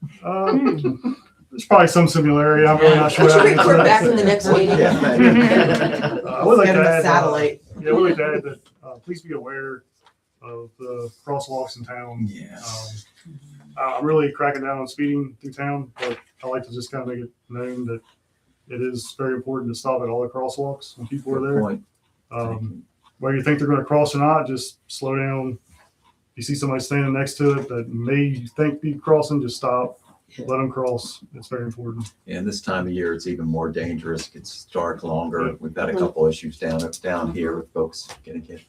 There's probably some similarity. I'm really not sure. Let's report back in the next meeting. I would like Get to them a add, satellite. I would like to add that please be aware of the crosswalks in town. Yes. I'm really cracking down on speeding through town, but I like to just kind of make it known that it is very important to stop at all the crosswalks when people are there. Point. Whether you think they're going to cross or not, just slow down. If you see somebody standing next to it that may think be crossing, just stop, let them cross. It's very important. And this time of year, it's even more dangerous. It gets dark longer. We've got a couple issues down here with folks getting hit.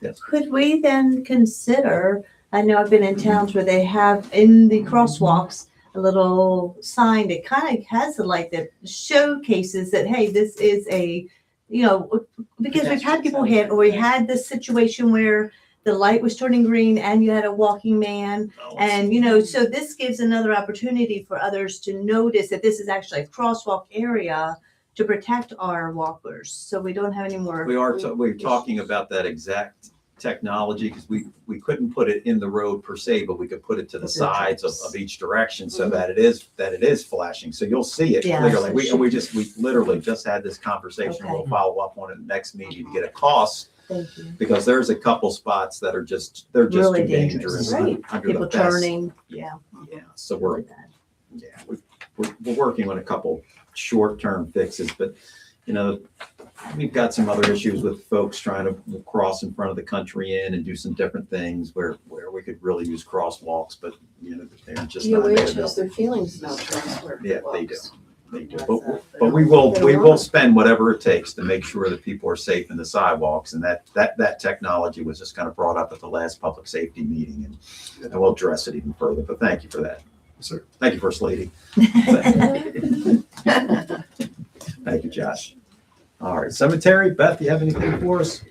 Yes. Could we then consider, I know I've been in towns where they have in the crosswalks a little sign that kind of has that showcases that, hey, this is a, because we've had people hit, or we had this situation where the light was turning green and you had a walking man. And, so this gives another opportunity for others to notice that this is actually a crosswalk area to protect our walkers. So we don't have any more. We're talking about that exact technology because we couldn't put it in the road per se, but we could put it to the sides of each direction so that it is flashing. So you'll see it clearly. We literally just had this conversation. Okay. We'll follow up on it next meeting to get a cost. Thank you. Because there's a couple spots that are they're just Really too dangerous. Right. Under People the best. turning. Yeah. Yeah. So we're working on a couple short-term fixes, but we've got some other issues with folks trying to cross in front of the country inn and do some different things where we could really use crosswalks, but they're just not DOH available. has their feelings about crosswalk. Yeah, they do. They do. But we will spend whatever it takes to make sure that people are safe in the sidewalks. And that technology was just kind of brought up at the last public safety meeting, and we'll address it even further. But thank you for that. Yes, sir. Thank you, First Lady. Thank you, Josh. All right, cemetery. Beth, you have anything for us?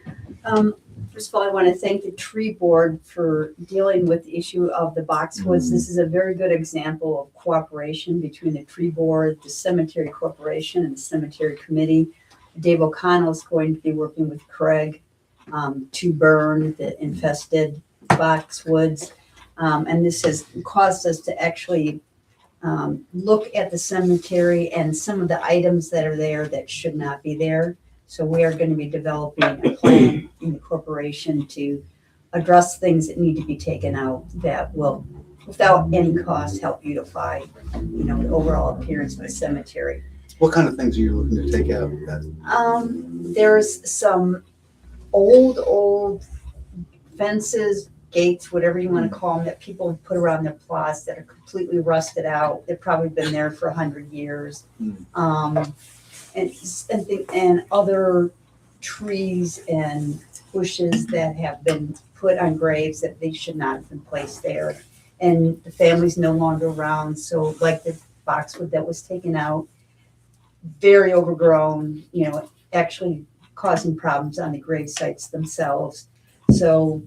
First of all, I want to thank the tree board for dealing with the issue of the boxwoods. This is a very good example of cooperation between the tree board, the cemetery corporation, and the cemetery committee. Dave O'Connell is going to be working with Craig to burn the infested boxwoods. And this has caused us to actually look at the cemetery and some of the items that are there that should not be there. So we are going to be developing a plan in the corporation to address things that need to be taken out that will, without any cost, help beautify, the overall appearance of the cemetery. What kind of things are you looking to take out? There's some old fences, gates, whatever you want to call them, that people have put around their plots that are completely rusted out. They've probably been there for 100 years. And other trees and bushes that have been put on graves that they should not have been placed there. And the family's no longer around, so like the boxwood that was taken out, very overgrown, actually causing problems on the grave sites themselves. So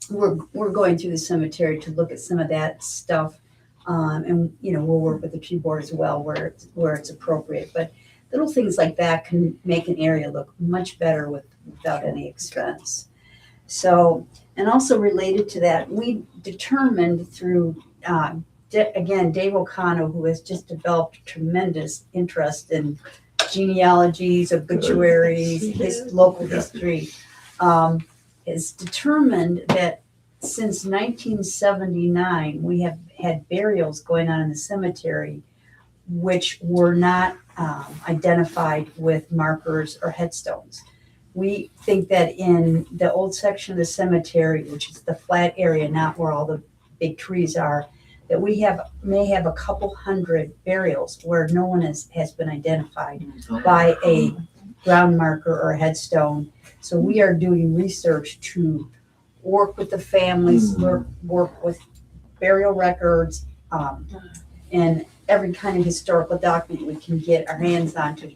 we're going through the cemetery to look at some of that stuff. And we'll work with the tree board as well where it's appropriate. But little things like that can make an area look much better without any expense. So, and also related to that, we determined through, again, Dave O'Connell, who has just developed tremendous interest in genealogies, obituaries, his local history, has determined that since 1979, we have had burials going on in the cemetery which were not identified with markers or headstones. We think that in the old section of the cemetery, which is the flat area, not where all the big trees are, that we may have a couple hundred burials where no one has been identified by a ground marker or a headstone. So we are doing research to work with the families, work with burial records, and every kind of historical document we can get our hands on to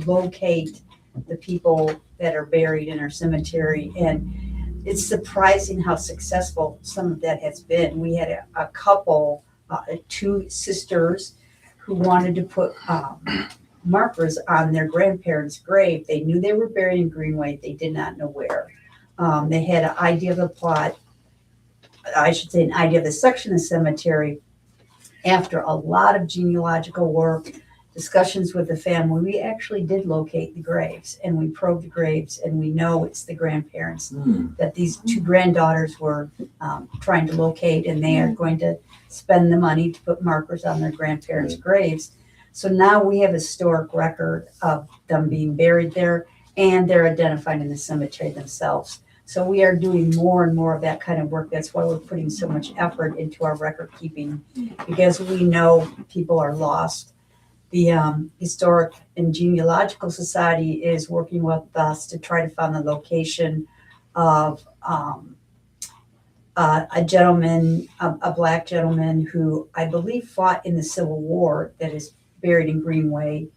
locate the people that are buried in our cemetery. And it's surprising how successful some of that has been. We had a couple, two sisters who wanted to put markers on their grandparents' grave. They knew they were buried in Greenway. They did not know where. They had an idea of the plot, I should say an idea of the section of the cemetery. After a lot of genealogical work, discussions with the family, we actually did locate the graves, and we probed the graves, and we know it's the grandparents that these two granddaughters were trying to locate, and they are going to spend the money to put markers on their grandparents' graves. So now we have a historic record of them being buried there, and they're identified in the cemetery themselves. So we are doing more and more of that kind of work. That's why we're putting so much effort into our record keeping, because we know people are lost. The Historic and Genealogical Society is working with us to try to find the location of a gentleman, a black gentleman who I believe fought in the Civil War, that is buried in Greenway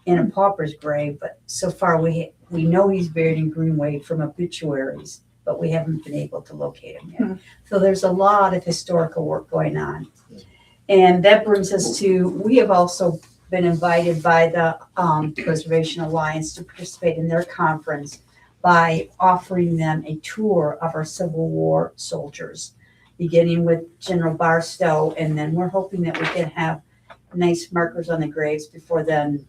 in a pauper's grave. But so far we know he's buried in Greenway from obituaries, but we haven't been able to locate him yet. So there's a lot of historical work going on. And that brings us to, we have also been invited by the Preservation Alliance to participate in their conference by offering them a tour of our Civil War soldiers, beginning with General Barstow, and then we're hoping that we can have nice markers on the graves before then.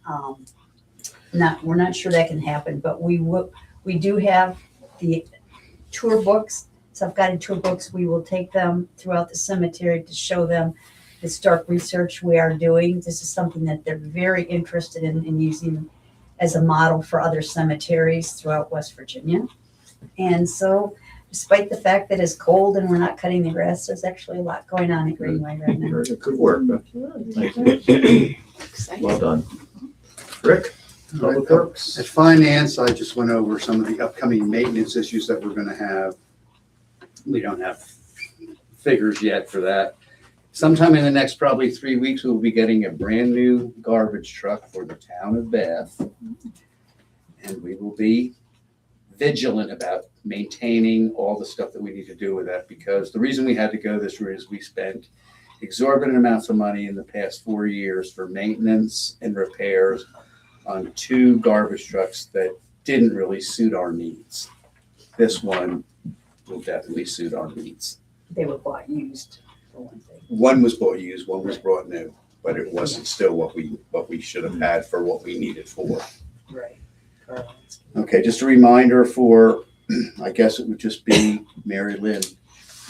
We're not sure that can happen, but we do have the tour books, self-guided tour books. We will take them throughout the cemetery to show them historic research we are doing. This is something that they're very interested in using as a model for other cemeteries throughout West Virginia. And so, despite the fact that it's cold and we're not cutting the grass, there's actually a lot going on at Greenway right now. Good work, Beth. Thank you. Well done. Rick, Public Works. At finance, I just went over some of the upcoming maintenance issues that we're gonna have. We don't have figures yet for that. Sometime in the next probably 3 weeks, we'll be getting a brand new garbage truck for the town of Bath. And we will be vigilant about maintaining all the stuff that we need to do with that, because the reason we had to go this route is we spent exorbitant amounts of money in the past 4 years for maintenance and repairs on 2 garbage trucks that didn't really suit our needs. This one will definitely suit our needs. They were bought used, for one thing. One was bought used, one was brought new, but it wasn't still what we should have had for what we needed for. Right. Okay, just a reminder for, I guess it would just be Mary Lynn.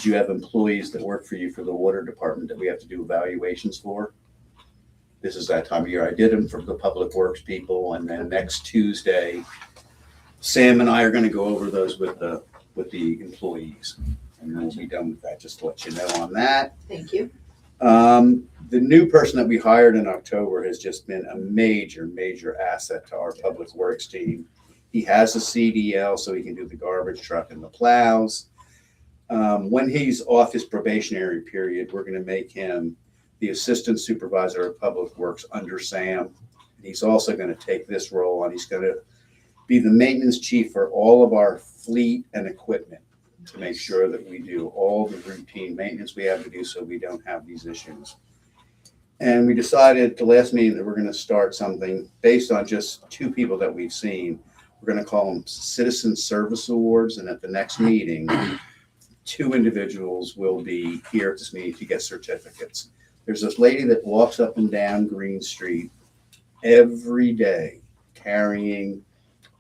Do you have employees that work for you for the water department that we have to do evaluations for? This is that time of year. I did them for the public works people, and then next Tuesday, Sam and I are gonna go over those with the employees. And then we'll be done with that, just to let you know on that. Thank you. The new person that we hired in October has just been a major, major asset to our public works team. He has a CDL, so he can do the garbage truck and the plows. When he's off his probationary period, we're gonna make him the assistant supervisor of public works under Sam. He's also gonna take this role on. He's gonna be the maintenance chief for all of our fleet and equipment to make sure that we do all the routine maintenance we have to do so we don't have these issues. And we decided at the last meeting that we're going to start something based on just 2 people that we've seen. We're going to call them Citizen Service Awards. And at the next meeting, 2 individuals will be here at this meeting to get certificates. There's this lady that walks up and down Green Street every day carrying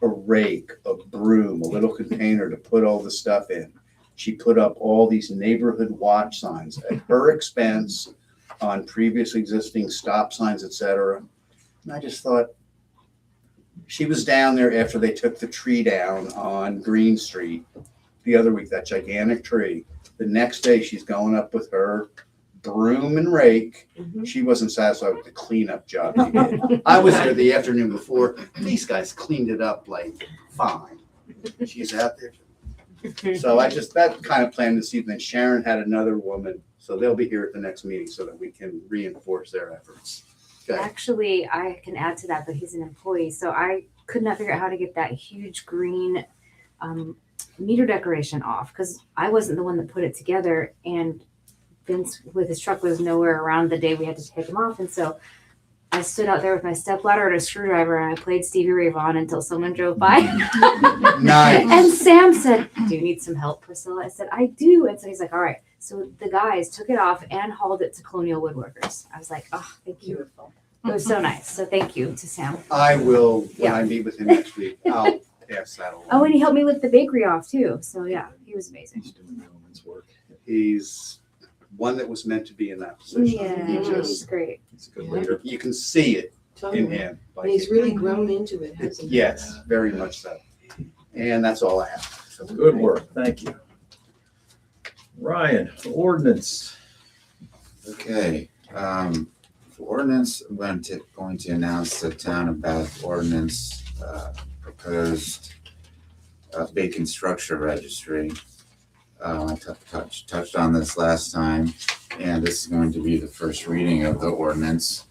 a rake, a broom, a little container to put all the stuff in. She put up all these neighborhood watch signs at her expense on previous existing stop signs, etc. And I just thought, she was down there after they took the tree down on Green Street the other week, that gigantic tree. The next day, she's going up with her broom and rake. She wasn't satisfied with the cleanup job she did. I was there the afternoon before. These guys cleaned it up like fine. She's out there. So that kind of planned this evening. Sharon had another woman, so they'll be here at the next meeting so that we can reinforce their efforts. Okay. Actually, I can add to that, but he's an employee, so I could not figure out how to get that huge green meter decoration off because I wasn't the one that put it together, and Vince with his truck was nowhere around the day we had to take him off, and so I stood out there with my stepladder and a screwdriver, and I played Stevie Ray Vaughan until someone drove by. Nice. And Sam said, "Do you need some help, Priscilla?" I said, "I do." And so he's like, "All right." So the guys took it off and hauled it to Colonial Woodworkers. I was like, "Oh, thank you." Beautiful. It was so nice. So thank you to Sam. I will, when Yeah. I meet with him next week, I'll pass that along. Oh, and he helped me lift the bakery off too. So yeah, he was amazing. He's doing yeoman's work. He's one that was meant to be in that position. Yeah, He it was just, great. He's a good leader. you can see it in Totally. him. And he's really grown into it, hasn't he? Yes, very much so. And that's all I have. So Good work, thank you. Ryan, ordinance. Okay, for ordinance, I'm going to announce the town of Bath ordinance, proposed vacant structure registry. I touched on this last time, and this is going to be the first reading of the ordinance.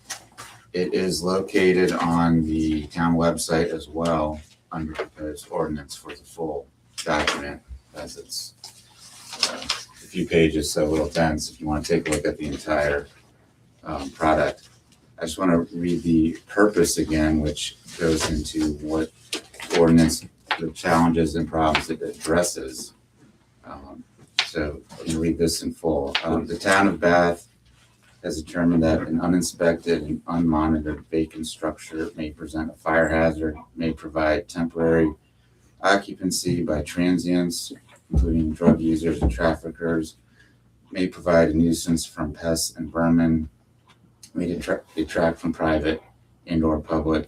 It is located on the town website as well under proposed ordinance for the full document, as it's a few pages, so a little dense if you want to take a look at the entire product. I just want to read the purpose again, which goes into what ordinance, the challenges and problems it addresses. So I'm going to read this in full. The town of Bath has determined that an uninspected and unmonitored vacant structure may present a fire hazard, may provide temporary occupancy by transients, including drug users and traffickers, may provide a nuisance from pests and vermin, may detract from private and or public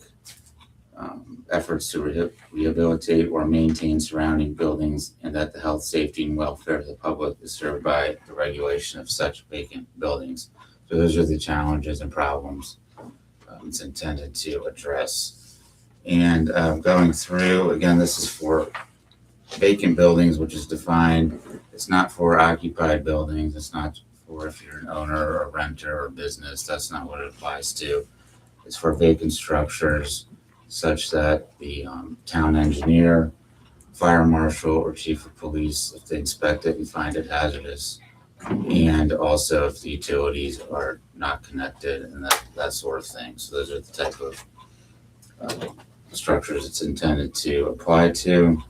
efforts to rehabilitate or maintain surrounding buildings, and that the health, safety, and welfare of the public is served by the regulation of such vacant buildings. So those are the challenges and problems it's intended to address. And going through, again, this is for vacant buildings, which is defined. It's not for occupied buildings. It's not for if you're an owner or a renter or business. That's not what it applies to. It's for vacant structures such that the town engineer, fire marshal, or chief of police, if they inspect it and find it hazardous, and also if the utilities are not connected and that sort of thing. So those are the type of structures it's intended to apply to.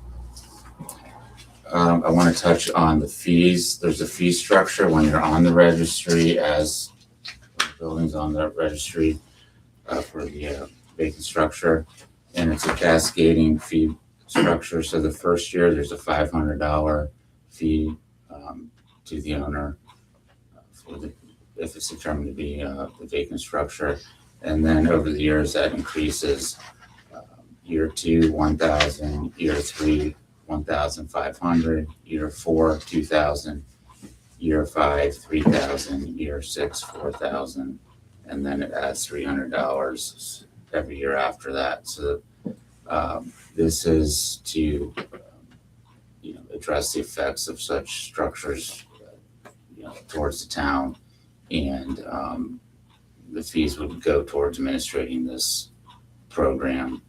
I want to touch on the fees. There's a fee structure when you're on the registry as buildings on the registry for the vacant structure, and it's a cascading fee structure. So the first year there's a $500 fee to the owner if it's determined to be the vacant structure, and then over the years that increases. Year 2, 1,000. Year 3, 1,500. Year 4, 2,000. Year 5, 3,000. Year 6, 4,000, and then it adds $300 every year after that. So this is to address the effects of such structures towards the town, and the fees would go towards administrating this program.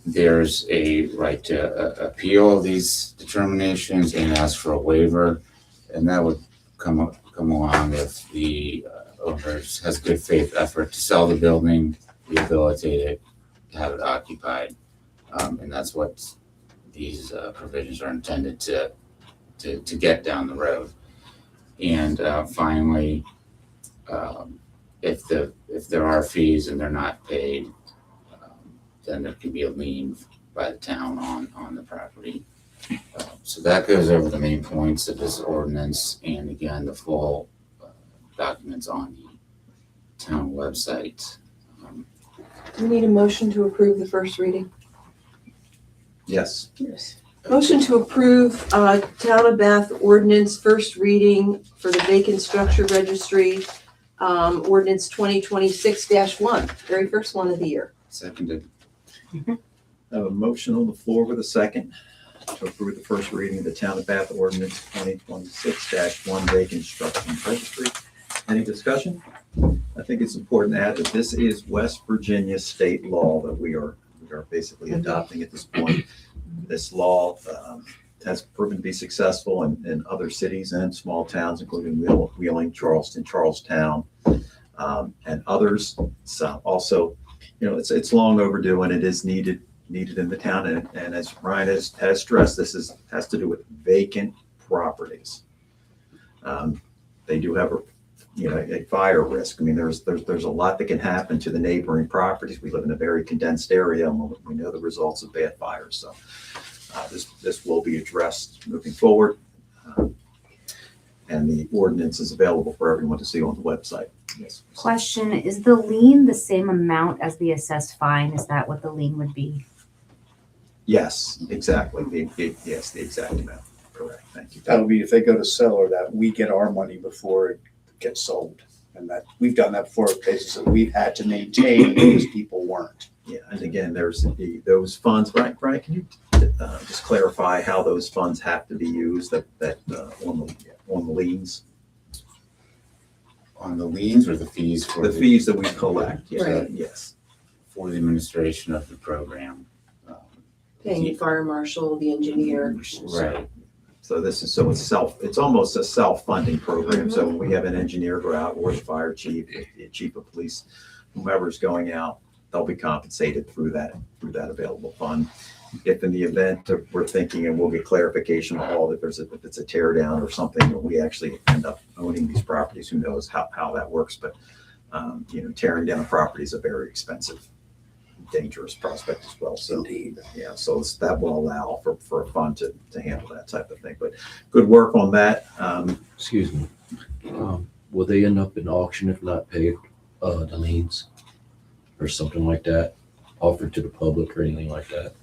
There's a right to appeal these determinations and ask for a waiver, and that would come along if the owner has good faith effort to sell the building, rehabilitate it, have it occupied, and that's what these provisions are intended to get down the road. And finally, if there are fees and they're not paid, then there can be a lien by the town on the property. So that goes over the main points of this ordinance, and again, the full documents on the town website. Do we need a motion to approve the first reading? Yes. Yes. Motion to approve Town of Bath ordinance first reading for the vacant structure registry, ordinance 2026-1, very first one of the year. Seconded. I have a motion on the floor with a second to approve the first reading of the Town of Bath Ordinance 2026-1 vacant structure registry. Any discussion? I think it's important to add that this is West Virginia state law that we are basically adopting at this point. This law has proven to be successful in other cities and small towns, including Wheeling, Charleston, Charlestown, and others. So also, it's long overdue, and it is needed in the town. And as Ryan has stressed, this has to do with vacant properties. They do have a fire risk. I mean, there's a lot that can happen to the neighboring properties. We live in a very condensed area, and we know the results of bad fires. So this will be addressed moving forward. And the ordinance is available for everyone to see on the website. Yes. Question, is the lien the same amount as the assessed fine? Is that what the lien would be? Yes, exactly. Yes, the exact amount. Correct. Thank you. That'll be if they go to sell, or that we get our money before it gets sold. And that we've done that before, cases that we've had to maintain because people weren't. Yeah, and again, there's those funds. Brian, can you just clarify how those funds have to be used on the liens? On the liens or the fees for The fees that we collect. Yeah, Right. Yes. for the administration of the program. Paying the fire marshal, the engineer. Right. So it's almost a self-funding program. So when we have an engineer go out, or the fire chief, the chief of police, whomever's going out, they'll be compensated through that available fund. If in the event that we're thinking, and we'll get clarification on all, if it's a tear down or something, or we actually end up owning these properties, who knows how that works. But tearing down a property is a very expensive, dangerous prospect as well. So yeah, so that will allow for a fund to handle that type of thing. But good work on that. Excuse me. Will they end up in auction if not paid, the liens or something like that, offered to the public or anything like that?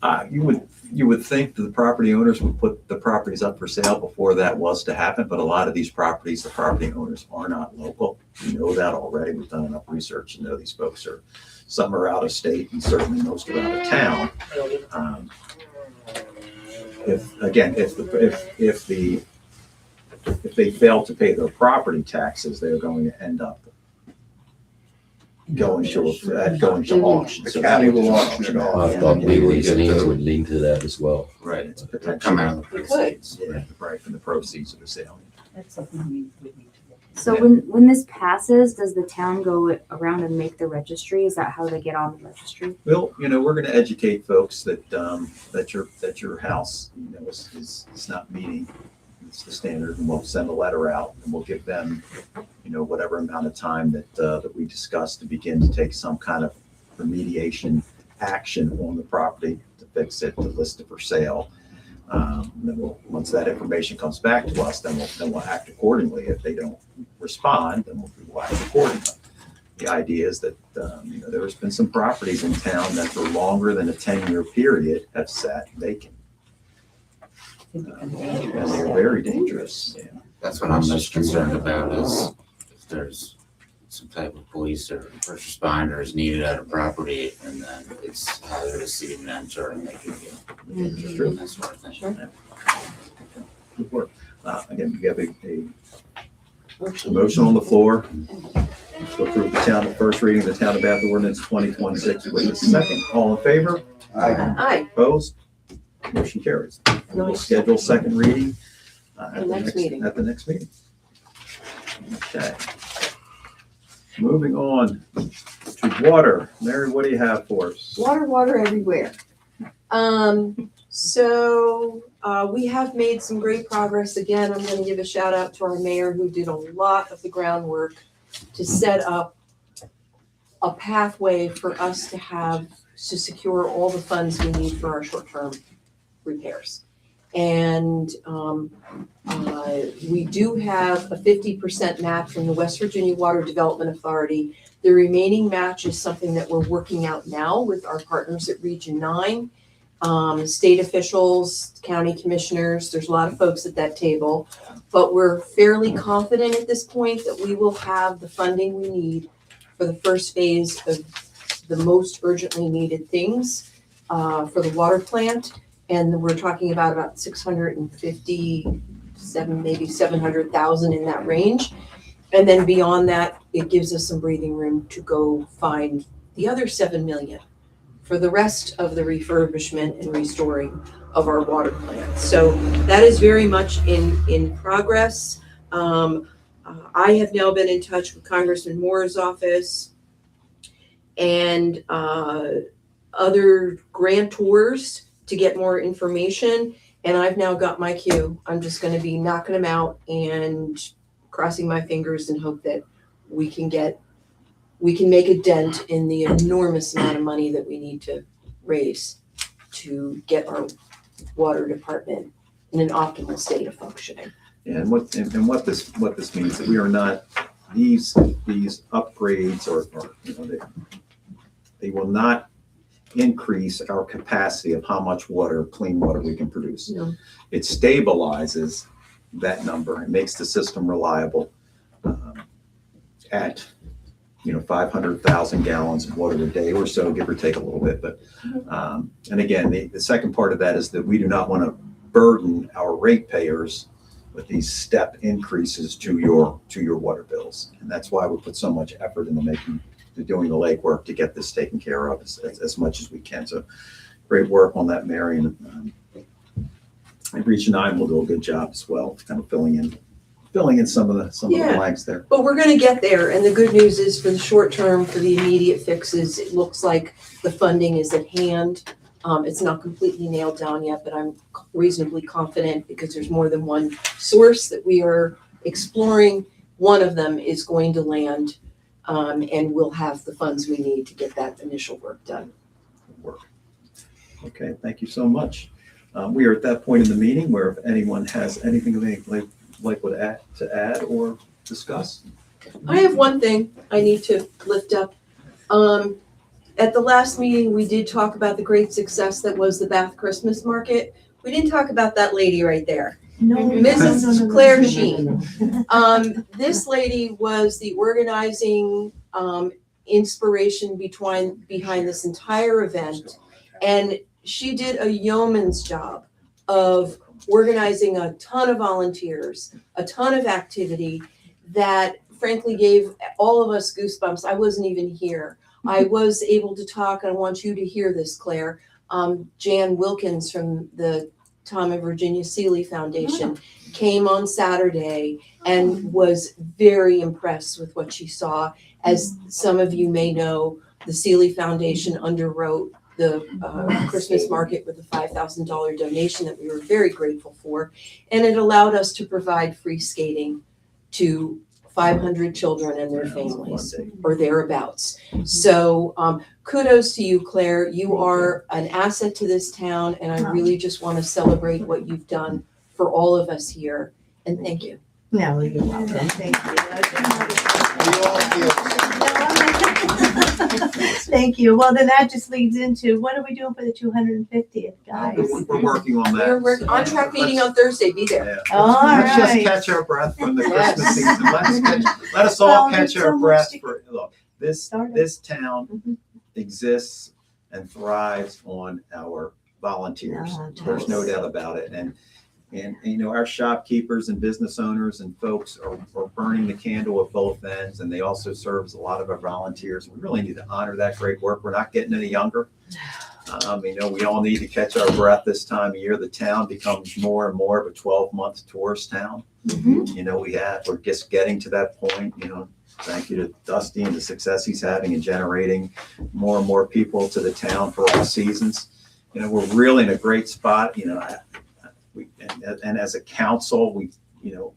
You would think that the property owners would put the properties up for sale before that was to happen, but a lot of these properties, the property owners are not local. We know that already. We've done enough research to know these folks are, some are out of state and certainly most are out of town. If they fail to pay their property taxes, they're going to end up going to auction. The county will auction it off. I thought Yeah. legally liens would lean to that as well. Right, it's Come potentially, out of the We could. proceeds. yeah, right, from the proceeds of the sale. That's something we would need to look at. So when this passes, does the town go around and make the registry? Is that how they get on the registry? Well, we're gonna educate folks that, that your house, is not meeting the standard, and we'll send a letter out, and we'll give them, whatever amount of time that we discussed to begin to take some kind of remediation action on the property to fix it, to list it for sale. Then once that information comes back to us, then we'll act accordingly. If they don't respond, then we'll act accordingly. The idea is that, there's been some properties in town that for longer than a 10-year period have sat vacant. And they're very dangerous. Yeah. That's what I'm most concerned about is if there's some type of police or first responders needed at a property and then it's hazardous to even enter and they can get injured and that sort of thing. Sure. Good work. Again, we have a motion on the floor to approve the first reading of the Town of Bath Ordinance 2026 with a second. All in favor? Aye. Opposed? Motion carries. We'll Nice. schedule second reading The next meeting. at the next meeting. Okay. Moving on to water. Mary, what do you have for us? Water everywhere. We have made some great progress. Again, I'm gonna give a shout out to our mayor who did a lot of the groundwork to set up a pathway for us to secure all the funds we need for our short-term repairs. And we do have a 50% match from the West Virginia Water Development Authority. The remaining match is something that we're working out now with our partners at Region 9, state officials, county commissioners. There's a lot of folks at that table, but we're fairly confident at this point that we will have the funding we need for the first phase of the most urgently needed things for the water plant. And we're talking about 657, maybe 700,000 in that range. And then beyond that, it gives us some breathing room to go find the other 7 million for the rest of the refurbishment and restoring of our water plant. So that is very much in progress. I have now been in touch with Congressman Moore's office and other grantors to get more information. And I've now got my queue. I'm just gonna be knocking them out and crossing my fingers and hope that we can make a dent in the enormous amount of money that we need to raise to get our water department in an optimal state of functioning. And what this means, that we are not, these upgrades they will not increase our capacity of how much clean water we can produce. No. It stabilizes that number and makes the system reliable at 500,000 gallons of water a day or so, give or take a little bit. But and again, the second part of that is that we do not want to burden our ratepayers with these step increases to your water bills, and that's why we put so much effort into doing the legwork to get this taken care of as much as we can. So great work on that, Mary, and Region 9 will do a good job as well, kind of filling in some of the blanks there. But we're gonna get there, and the good news is for the short term, for the immediate fixes, it looks like the funding is at hand. It's not completely nailed down yet, but I'm reasonably confident because there's more than one source that we are exploring. One of them is going to land, and we'll have the funds we need to get that initial work done. Okay, thank you so much. We are at that point in the meeting where if anyone has anything they'd like to add or discuss. I have one thing I need to lift up. at the last meeting, we did talk about the great success that was the Bath Christmas Market. We didn't talk about that lady right there. No, Mrs. Claire Sheen. This lady was the organizing inspiration behind this entire event. And she did a yeoman's job of organizing a ton of volunteers, a ton of activity that frankly gave all of us goosebumps. I wasn't even here. I was able to talk, and I want you to hear this, Claire. Jan Wilkins from the Tom and Virginia Seeley Foundation came on Saturday and was very impressed with what she saw. As some of you may know, the Seeley Foundation underwrote the Christmas market with a $5,000 donation that we were very grateful for. And it allowed us to provide free skating to 500 children and their families or thereabouts. So kudos to you, Claire. You are an asset to this town, and I really just want to celebrate what you've done for all of us here. And thank you. No, you're welcome. Thank you. Thank you. Well, then that just leads into, what are we doing for the 250th, guys? We're working on that. We're on track meeting on Thursday. Be there. Yeah. All Let's just right. catch our breath from the Yes. Christmas season. Let us all Well, catch there's our so much breath to for, look, this Started. town exists and thrives on our volunteers. There's no doubt about it. And you know, our shopkeepers and business owners and folks are burning the candle at both ends, and they also serve as a lot of our volunteers. We really need to honor that great work. We're not getting any younger. You know, we all need to catch our breath this time of year. The town becomes more and more of a 12-month tourist town. You know, we're just getting to that point, you know. Thank you to Dusty and the success he's having in generating more and more people to the town for all seasons. You know, we're really in a great spot, you know. And as a council, you know,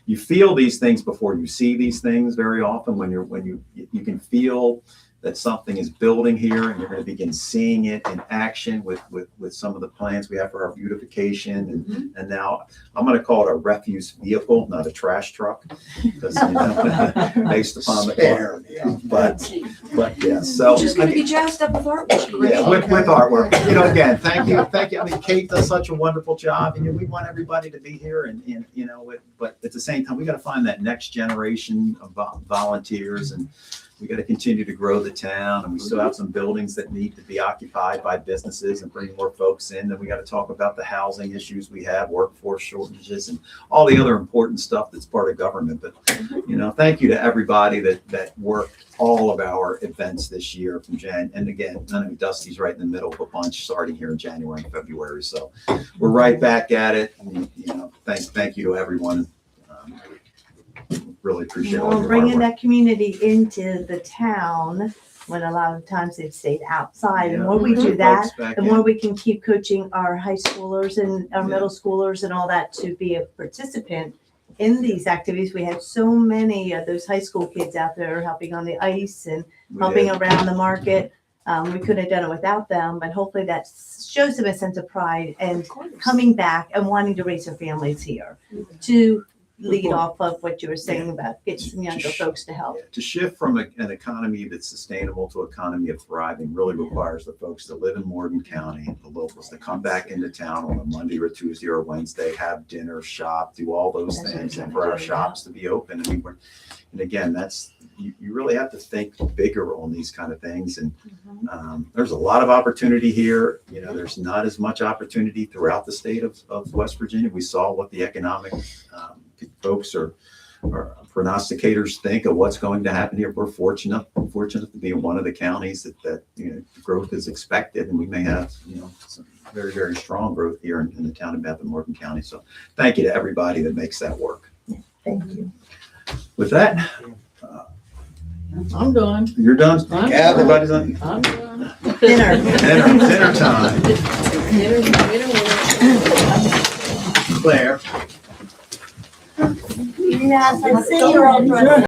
you feel these things before you see these things very often. When you can feel that something is building here, and you're going to begin seeing it in action with some of the plans we have for our beautification. And now I'm going to call it a refuse vehicle, not a trash truck, because, you know, based upon the but yeah. So Just going to be jazzed up with artwork. yeah, with artwork. You know, again, thank you. I mean, Kate does such a wonderful job, and we want everybody to be here. And you know, but at the same time, we got to find that next generation of volunteers, and we got to continue to grow the town. And we still have some buildings that need to be occupied by businesses and bring more folks in. And we got to talk about the housing issues we have, workforce shortages, and all the other important stuff that's part of government. But you know, thank you to everybody that worked all of our events this year from Jan. And again, I know Dusty's right in the middle of a bunch starting here in January and February. So we're right back at it. And, you know, thank you to everyone. Really appreciate all Well, your hard bringing work. that community into the town, when a lot of times they've stayed outside. The Yeah. more we do Folks that, back the in. more we can keep coaching our high schoolers and our Yeah. middle schoolers and all that to be a participant in these activities. We had so many of those high school kids out there helping on the ice and We helping did. around the market. We couldn't have done it without them, but hopefully that shows them a sense of pride and coming back and wanting to raise their families here to lead off of what you were saying about get some younger folks to help. To shift from an economy that's sustainable to an economy of thriving really requires the folks that live in Morgan County, the locals that come back into town on a Monday or Tuesday or Wednesday, have dinner, shop, do all those things, and for our shops to be open. And again, you really have to think bigger on these kind of things. And there's a lot of opportunity here. You know, there's not as much opportunity throughout the state of West Virginia. We saw what the economic folks or prognosticators think of what's going to happen here. We're fortunate to be in one of the counties that you know, growth is expected, and we may have, you know, some very, very strong growth here in the town of Bath and Morgan County. So thank you to everybody that makes that work. Thank you. With that, I'm done. you're done. I'm Yeah, everybody's done. I'm done. Dinner. Dinner time. Claire. Yes, I see you're all dressed